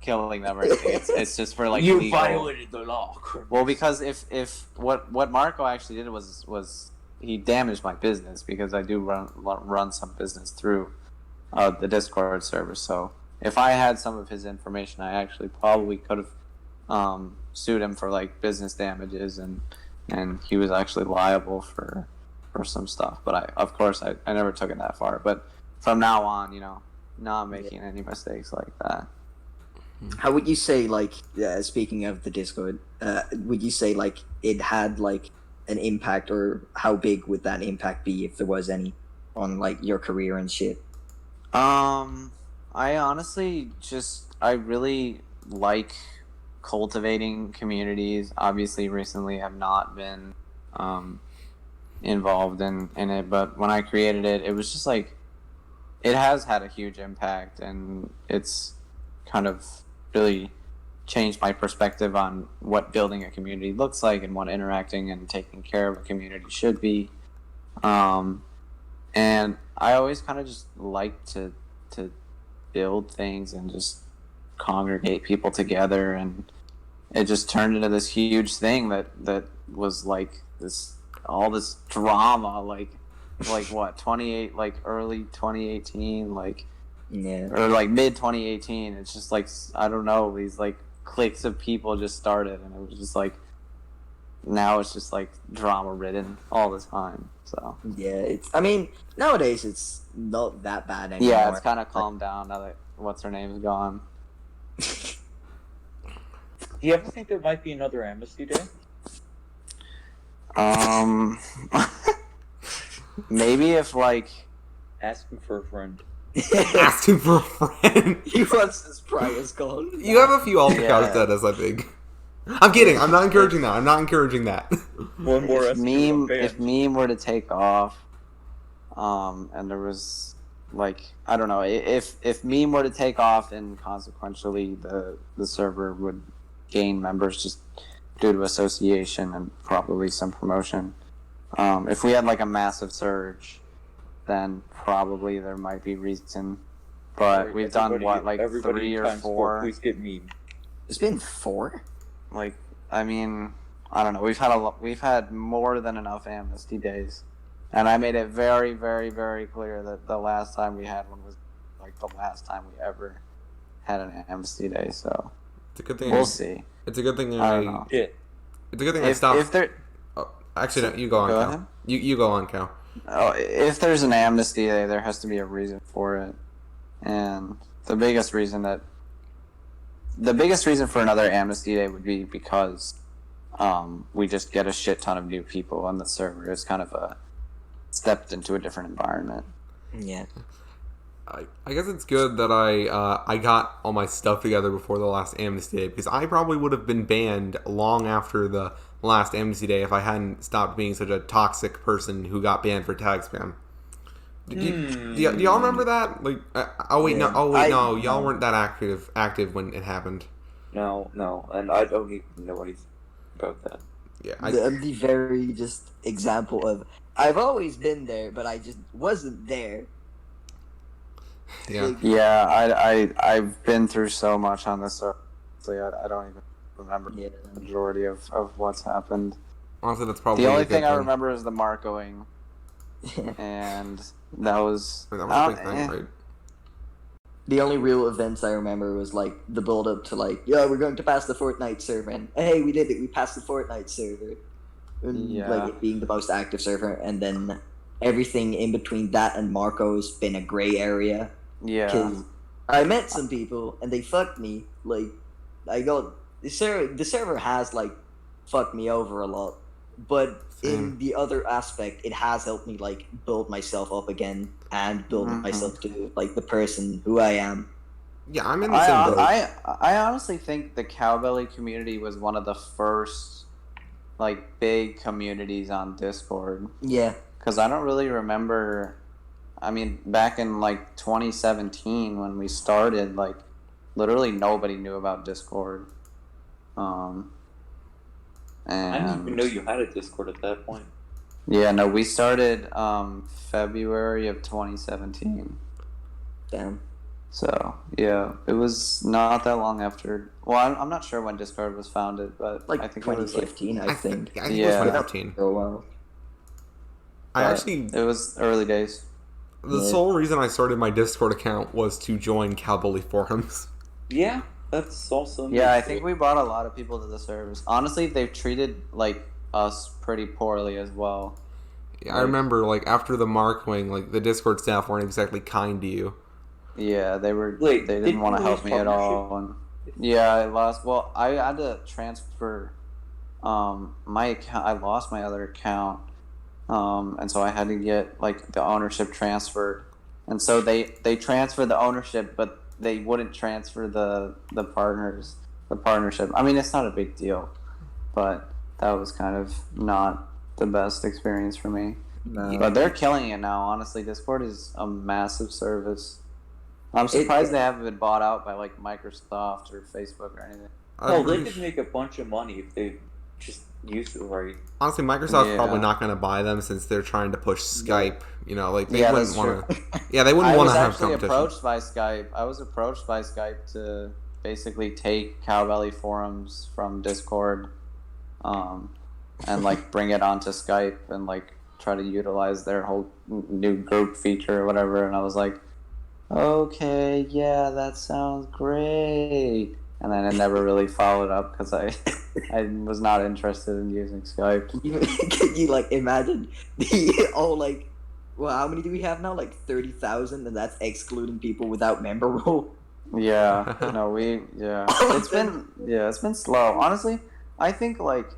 killing them or anything. It's just for like you legal... violated the law. Well, because if what Marco actually did was he damaged my business because I do run some business through the Discord server. So if I had some of his information, I actually probably could have sued him for like business damages, and he was actually liable for some stuff. But I never took it that far. But from now on, not making any mistakes like that. How would you say, like, speaking of the Discord, would you say, like, it had, like, an impact, or how big would that impact be, if there was any, on, like, your career and shit? I honestly I really like cultivating communities. Obviously, recently have not been involved in it, but when I created it, it was just like, it has had a huge impact, and it's kind of really changed my perspective on what building a community looks like and what interacting and taking care of a community should be. And I always kind of just like to build things and just congregate people together, and it just turned into this huge thing that was like all this drama, like what, 28, like early 2018, like, Yeah. or like mid 2018. It's just like, I don't know, these like cliques of people just started, and it was just like, now it's just like drama ridden all the time. So Yeah, nowadays it's not that bad anymore. yeah, it's kind of calmed down now that what's her name's gone. Do you ever think there might be another Amnesty Day? Maybe if like Asking for a friend. Asking for a friend. He wants his prize gone. You have a few altar Yeah. cows dead, as I think. I'm kidding. I'm not encouraging that. I'm not encouraging that. One more if SQ meme were to take off, and there was like, I don't know, if meme were to take off, and consequentially the server would gain members just due to association and probably some promotion. If we had like a massive surge, then probably there might be reason. But we've done what, like 3 or 4? Please get meme. It's been 4? Like, I mean, I don't know. We've had more than enough amnesty days, and I made it very, very, very clear that the last time we had one was like the last time we ever had an amnesty day. So It's a good thing. we'll see. It's a good thing. I don't know. Shit. It's a good thing I If stopped. there, Oh, actually, no, you go on, Go Cal. ahead. You go on, Cal. if there's an amnesty day, there has to be a reason for it, and the biggest reason for another amnesty day would be because we just get a shit ton of new people on the server. It's kind of stepped into a different environment. Yeah. I guess it's good that I got all my stuff together before the last amnesty day, because I probably would have been banned long after the last amnesty day if I hadn't stopped being such a toxic person who got banned for tag spam. Do y'all remember that? Like, Yeah. no, y'all weren't that active when it happened. No, and I don't even know anything about that. Yeah, I'm the very just example of, I've always been there, but I just wasn't there. yeah. Like, Yeah, I've been through so much on this server. I don't even remember Yeah. the majority of what's happened. Honestly, that's probably The only a good thing I remember is the Marcoing, and that was That was a big thing, right? The only real events I remember was like the build up to like, yo, we're going to pass the Fortnite server, and hey, we did it, we passed the Fortnite server. And, Yeah. like it being the most active server, and then everything in between that and Marco's been a gray area. Yeah. Because I met some people and they fucked me. Like, I got the server has like fucked me over a lot, but in the other aspect, it has helped me like build myself up again and build myself to like the person who I am. Yeah, I'm in the same boat. I honestly think the Cowbelly community was one of the first like big communities on Discord, Yeah, because I don't really remember. I mean, back in like 2017 when we started, like literally nobody knew about Discord. And I didn't even know you had a Discord at that point. yeah, no, we started February of 2017. damn. So yeah, it was not that long after. Well, I'm not sure when Discord was founded, but Like I think it was like, 2015, I think. I think it was Yeah. 2015. For a while. it was early days. The Yeah. sole reason I started my Discord account was to join Cowbelly forums. Yeah, That's also Yeah, I think we brought a lot of people to the service. Honestly, they've treated like us pretty poorly as well. Yeah, I remember like after the Markwing, like the Discord staff weren't exactly kind to you. Yeah, they were. Wait, They didn't did want to you help lose me at partnership? all. And yeah, I lost. Well, I had to transfer. My account. I lost my other account. And so I had to get like the ownership transferred. And so they transferred the ownership, but they wouldn't transfer the partnership. I mean, it's not a big deal, but that was kind of not the best experience for me. No. But they're killing it now. Honestly, Discord is a massive service. I'm surprised they haven't been bought out by like Microsoft or Facebook or anything. No, they could make a bunch of money if they just used it right. Honestly, Microsoft's Yeah. probably not going to buy them since they're trying to push Skype. You know, like they Yeah, wouldn't that's want to. Yeah, they wouldn't I want was to have actually competition. approached by Skype. I was approached by Skype to basically take Cowbelly forums from Discord, and like bring it onto Skype and like try to utilize their whole new group feature or whatever. And I was like, okay, yeah, that sounds great. And then it never really followed up because I was not interested in using Skype. Can you like imagine the like, well, how many do we have now? Like 30,000, and that's excluding people without member role. Yeah, no, it's been slow. Honestly, I think like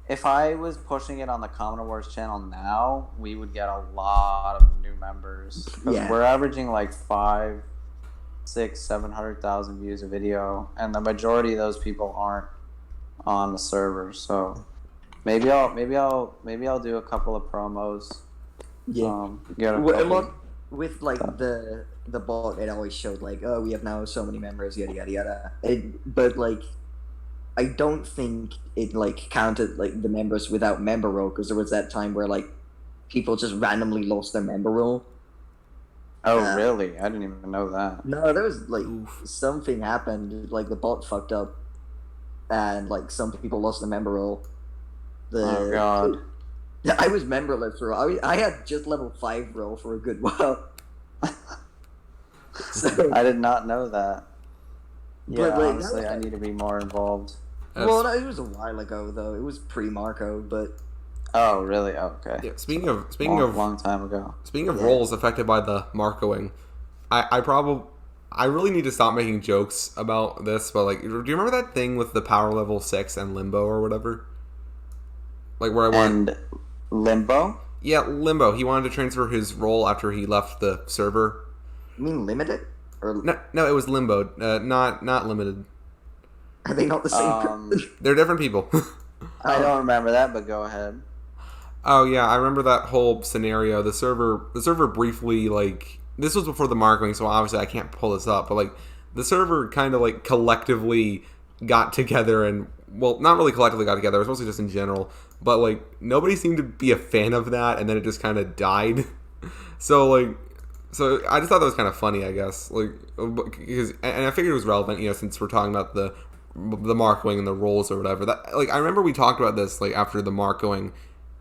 if I was pushing it on the Common Wars channel now, we would get a lot of new members. 'Cause Yeah. we're averaging like 5, 6, 700,000 views a video, and the majority of those people aren't on the server. So maybe I'll do a couple of promos. Yeah. Get a Well, a couple- lot with like the bot, it always showed like, oh, we have now so many members, yada yada yada. But like, I don't think it like counted like the members without member role, because there was that time where like people just randomly lost their member role. Oh, really? I didn't even know that. No, there was like Oof. something happened, like the bot fucked up, and like some people lost their member role. Oh god. I was memberless for I had just level 5 role for a good while. So, I did not know that. Yeah, But, like, honestly, I need to be more involved. well, no, it was a while ago though. It was pre-Marco, but Oh, really? Oh, okay. Yeah, speaking of long time ago. Speaking of Yeah. roles affected by the Marcoing, I really need to stop making jokes about this, but like, do you remember that thing with the power level 6 and Limbo or whatever? Like where I went. And Limbo? Yeah, Limbo. He wanted to transfer his role after he left the server. you mean limited? Or No, it was Limbo, not limited. are they not the same? They're different people. I don't remember that, but go ahead. Oh yeah, I remember that whole scenario. The server briefly, like, this was before the Marcoing, so obviously I can't pull this up, but like the server kind of like collectively got together, and well, not really collectively got together, it was mostly just in general, but like nobody seemed to be a fan of that, and then it just kind of died. So I just thought that was kind of funny, I guess, like, because, and I figured it was relevant, you know, since we're talking about the Marcoing and the roles or whatever. That, like, I remember we talked about this like after the Marcoing,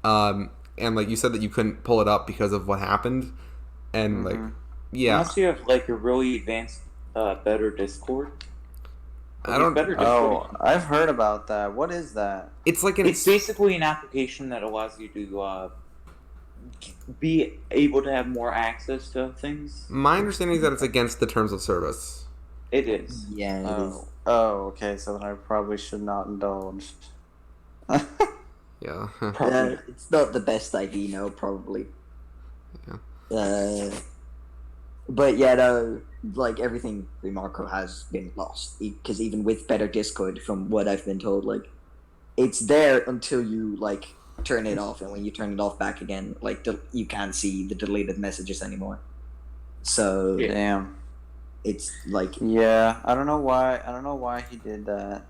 and like you said that you couldn't pull it up because of what happened, and like, yeah, Unless you have like a really advanced, better Discord. I don't. Better Discord. Oh, I've heard about that. What is that? It's like It's basically an application that allows you to be able to have more access to things. my understanding is that it's against the terms of service. It is. Yeah, it is. Oh, okay. So then I probably should not indulge. Yeah. Probably. It's not the best idea, no, probably. Yeah. But yeah, no, like everything Marco has been lost, because even with better Discord, from what I've been told, like it's there until you like turn it off, and when you turn it off back again, like you can't see the deleted messages anymore. So Yeah. Damn. it's like Yeah, I don't know why he did that.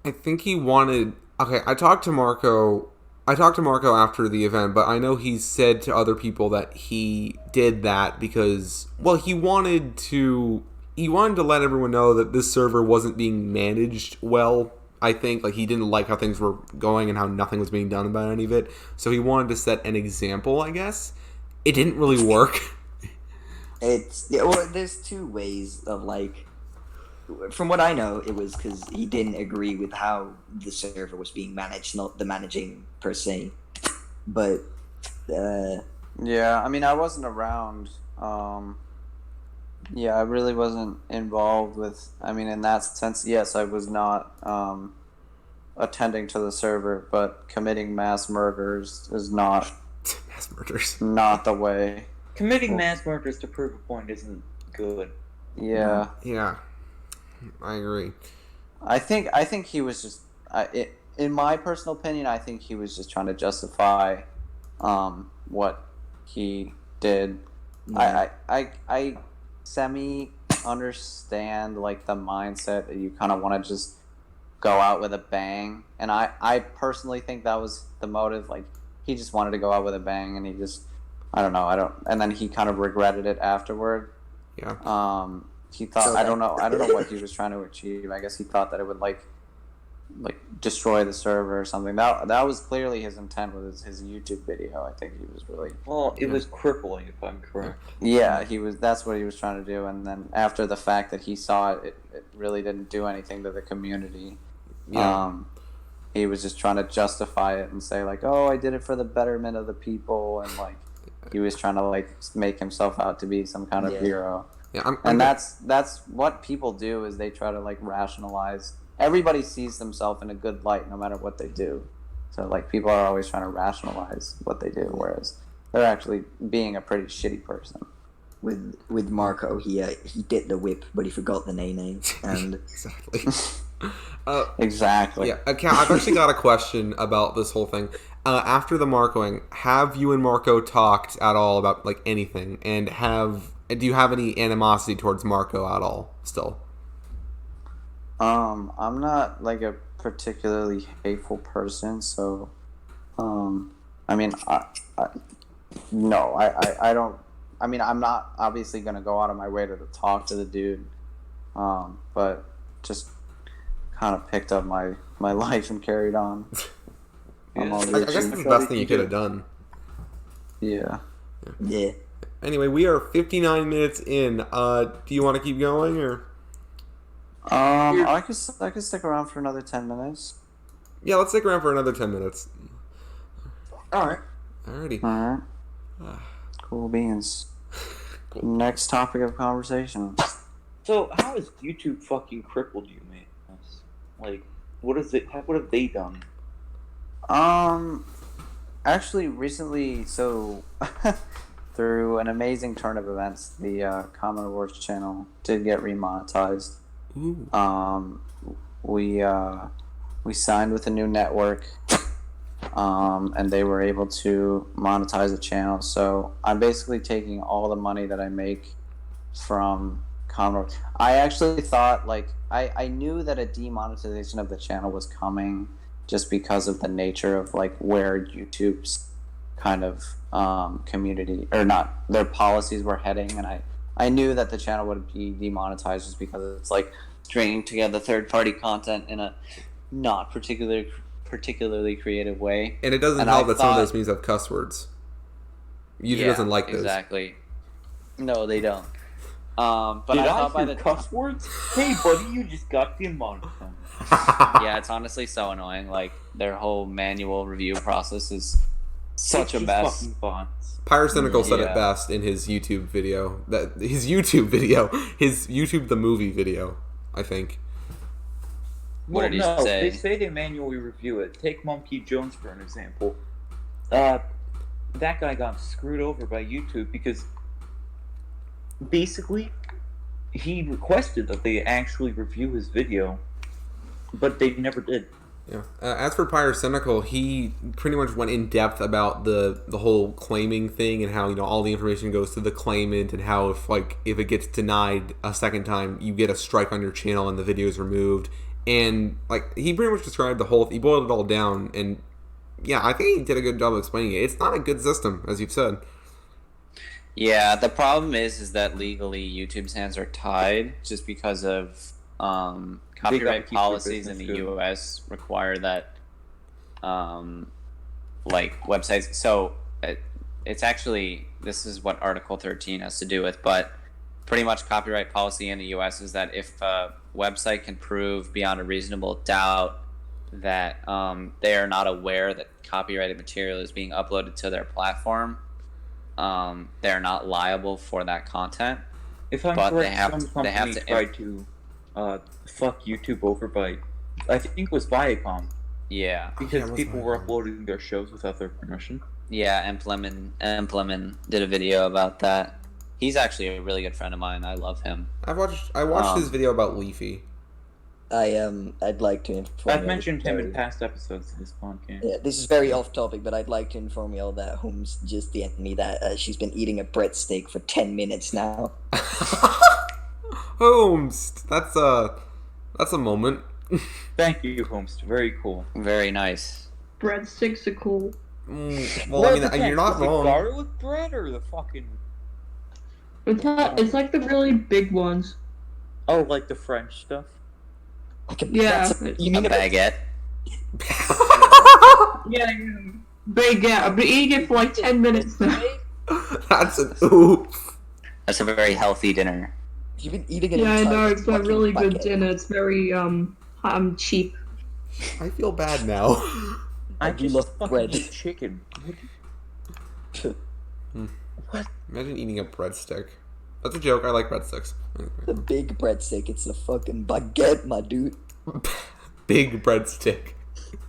I think he wanted. Okay, I talked to Marco after the event, but I know he said to other people that he did that because, well, he wanted to let everyone know that this server wasn't being managed well. I think like he didn't like how things were going and how nothing was being done about any of it. So he wanted to set an example, I guess. It didn't really work. it's well, there's two ways of like from what I know, it was because he didn't agree with how the server was being managed, not the managing per se. But yeah, I mean, I wasn't around. Yeah, I really wasn't involved with. I mean, in that sense, yes, I was not attending to the server, but committing mass murders is not Mass murders. not the way. Committing mass murders to prove a point isn't good. Yeah, Yeah, I agree. I think he was just. In my personal opinion, I think he was just trying to justify what he did. yeah. I semi understand like the mindset that you kind of want to just go out with a bang, and I personally think that was the motive. Like he just wanted to go out with a bang, and he just I don't know and then he kind of regretted it afterward. Yeah. He thought So I don't know what he was trying to achieve. I guess he thought that it would like destroy the server or something. That was clearly his intent with his YouTube video. I think he was really Well, it was crippling, if I'm correct. yeah, he was. That's what he was trying to do. And then after the fact that he saw it, it really didn't do anything to the community. Yeah. He was just trying to justify it and say like, "Oh, I did it for the betterment of the people," and like he was trying to like make himself out to be some kind of hero. Yeah. And that's what people do is they try to like rationalize. Everybody sees themselves in a good light no matter what they do. So like people are always trying to rationalize what they do, whereas they're actually being a pretty shitty person. With Marco, he did the whip, but he forgot the nay, and Exactly. Exactly. Yeah, Cal, I've actually got a question about this whole thing. After the Marcoing, have you and Marco talked at all about like anything? And do you have any animosity towards Marco at all still? I'm not like a particularly hateful person, so I mean, no, I don't. I mean, I'm not obviously gonna go out of my way to talk to the dude, but just kind of picked up my life and carried on. I guess that's the best thing you could have done. Yeah. yeah. Anyway, we are 59 minutes in. Do you want to keep going or? I could stick around for another 10 minutes. Yeah, let's stick around for another 10 minutes. All right. Alrighty. All right. Cool beans. Next topic of conversation. So, how has YouTube fucking crippled you, man? Like, what have they done? Actually, recently, so through an amazing turn of events, the Common Awards channel did get remonetized. Ooh. We signed with a new network, and they were able to monetize the channel. So I'm basically taking all the money that I make from Common Awards. I actually thought, like, I knew that a demonetization of the channel was coming just because of the nature of, like, where YouTube's kind of community, or not, their policies were heading, and I knew that the channel would be demonetized just because it's like stringing together third-party content in a not particularly creative way. And it doesn't help that some of those memes have cuss words. YouTube doesn't like those. Exactly. No, they don't. But Did I thought by hear the cuss words? Hey, buddy, you just got demonetized. yeah, it's honestly so annoying. Like their whole manual review process is such a It's just mess. fucking bots. Pyrocynical said it Yeah. best in his YouTube video. His YouTube the movie video, I think. What did he say? They say they manually review it. Take Monkey Jones for an example. That guy got screwed over by YouTube because basically he requested that they actually review his video, but they never did. Yeah. As for Pyrocynical, he pretty much went in depth about the whole claiming thing and how all the information goes to the claimant and how if it gets denied a second time, you get a strike on your channel and the video is removed. And he pretty much described he boiled it all down, and yeah, I think he did a good job of explaining it. It's not a good system, as you've said. Yeah, the problem is that legally YouTube's hands are tied just because of copyright keep their policies in business the good. U.S. require that websites. So it's actually, this is what Article 13 has to do with, but pretty much copyright policy in the U.S. is that if website can prove beyond a reasonable doubt that they are not aware that copyrighted material is being uploaded to their platform, they're not liable for that content. If I'm But correct, they have some to- they have company to- tried to fuck YouTube over by, I think it was Viacom, Yeah, because it was people were Viacom. uploading their shows without their permission. yeah. Implemen did a video about that. He's actually a really good friend of mine. I love him. I watched his Um, video about Leafy. I'd like to inform I've you mentioned him in very- past episodes of this podcast. Yeah, this is very off topic, but I'd like to inform you all that Holmes just DM'd me that she's been eating a breadstick for 10 minutes now. Holmes, that's a moment. Thank you, Holmes. Very cool. Very nice. Breadsticks are cool. Well, I mean, depends. you're not Is it wrong. garlic bread or the fucking It's like the really big ones. like the French stuff? Yeah. You A mean baguette. Yeah, big. Yeah, I've been eating it for like 10 minutes now. That's an oof. That's a very healthy dinner. You've been eating it. Yeah, I know. It's a really good dinner. It's very cheap. I feel bad now. I do just love fucking bread. eat chicken. Imagine eating a breadstick. That's a joke. I like breadsticks. The big breadstick. It's a fucking baguette, my dude. Big breadstick.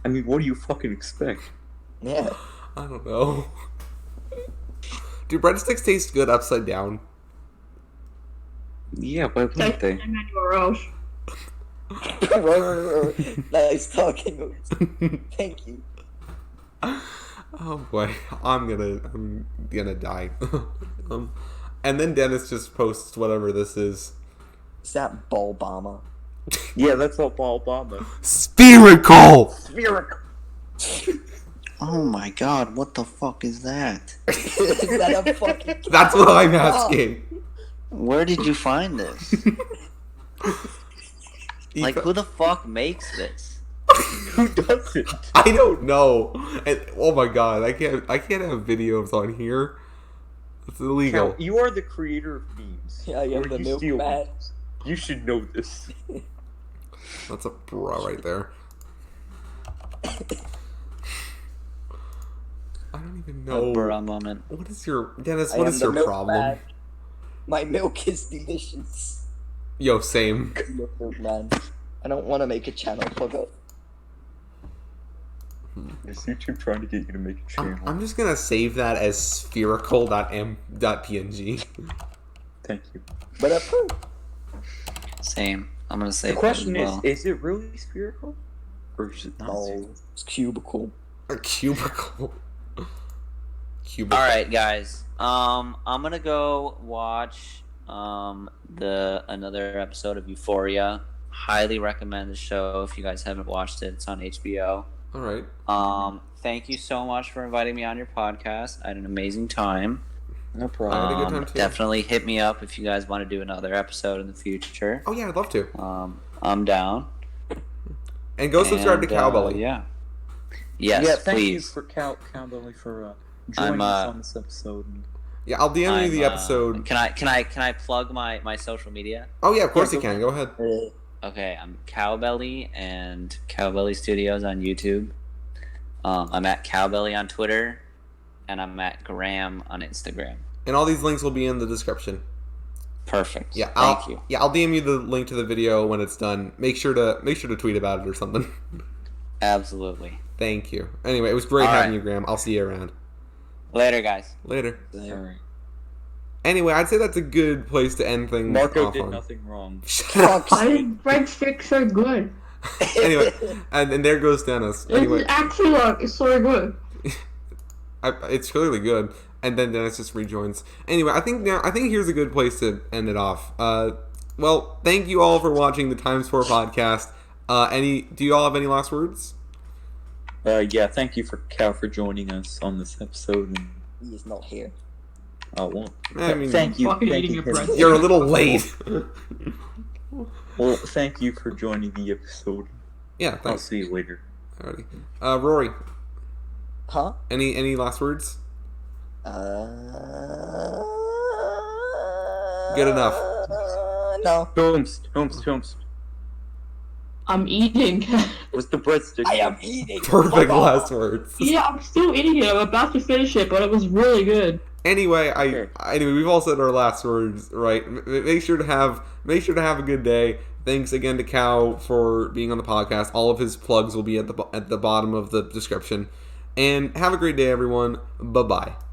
I mean, what do you fucking expect? Yeah. I don't know. Do breadsticks taste good upside down? Yeah, why wouldn't Type they? in anywhere else. Nice talking. Thank you. Oh boy, I'm gonna die. And then Dennis just posts whatever this is. Is that ball bomber? Yeah, that's all Paul Obama. Spherical. Spherical. Oh my god, what the fuck is that? Is that a fucking? That's what I'm asking. Where did you find this? Like, who the fuck makes this? Who does it? I don't know. And, oh my god, I can't have videos on here. It's illegal. Cal, you are the creator of memes. Yeah, I am Or the you steal milkman. memes. You should know this. That's a bra right there. I don't even A know. bra moment. What is your Dennis? I What am is the your milkman. problem? My milk is delicious. Yo, same. Man, I don't want to make a channel. Fuck up. Is YouTube trying to get you to make a channel? I'm just gonna save that as spherical.png. Thank you. But approve. Same. I'm gonna say The question that as well. is it really spherical? Or is it not? Oh, it's cubicle. A cubicle. Cubicle. All right, guys. I'm gonna go watch another episode of Euphoria. Highly recommend the show if you guys haven't watched it. It's on HBO. All right. Thank you so much for inviting me on your podcast. I had an amazing time. No I problem. had a good time too. Definitely hit me up if you guys want to do another episode in the future. Oh yeah, I'd love to. I'm down. And go subscribe to And, Cowbelly. Yeah. Yes, yeah, thank you please. for Cowbelly for joining us on this episode. Yeah, I'll DM you the I'm, episode. Can I plug my social media? Oh yeah, of course Yeah, you can. Go ahead. Okay, I'm Cowbelly and Cowbelly Studios on YouTube. I'm at Cowbelly on Twitter, and I'm at Graham on Instagram. And all these links will be in the description. Perfect. Yeah, Thank you. Yeah, I'll DM you the link to the video when it's done. Make sure to tweet about it or something. Absolutely. Thank you. Anyway, it was great All having right. you, Graham. I'll see you around. Later, guys. Later. Alright. Anyway, I'd say that's a good place to end things Marco off did on. nothing wrong. I think breadsticks are good. Anyway, and there goes Dennis. Anyway, It's actually it's so good. it's clearly good. And then Dennis just rejoins. Anyway, I think here's a good place to end it off. Well, thank you all for watching the Times4 podcast. Do you all have any last words? Yeah, thank you for Cal for joining us on this episode. And He is not here. well, I mean, thank you. Fucking Thank eating you a for- bread. You're a little late. Well, thank you for joining the episode. Yeah, I'll thanks. see you later. Alrighty. Rory, Huh? any last words? Good Good enough. No. Holmes. I'm eating. Was the breadstick? I am eating. Perfect last words. Yeah, I'm still eating it. I'm about to finish it, but it was really good. Anyway, Sure. anyway, we've all said our last words, right? Make sure to have a good day. Thanks again to Cow for being on the podcast. All of his plugs will be at the bottom of the description. And have a great day, everyone. Bye bye.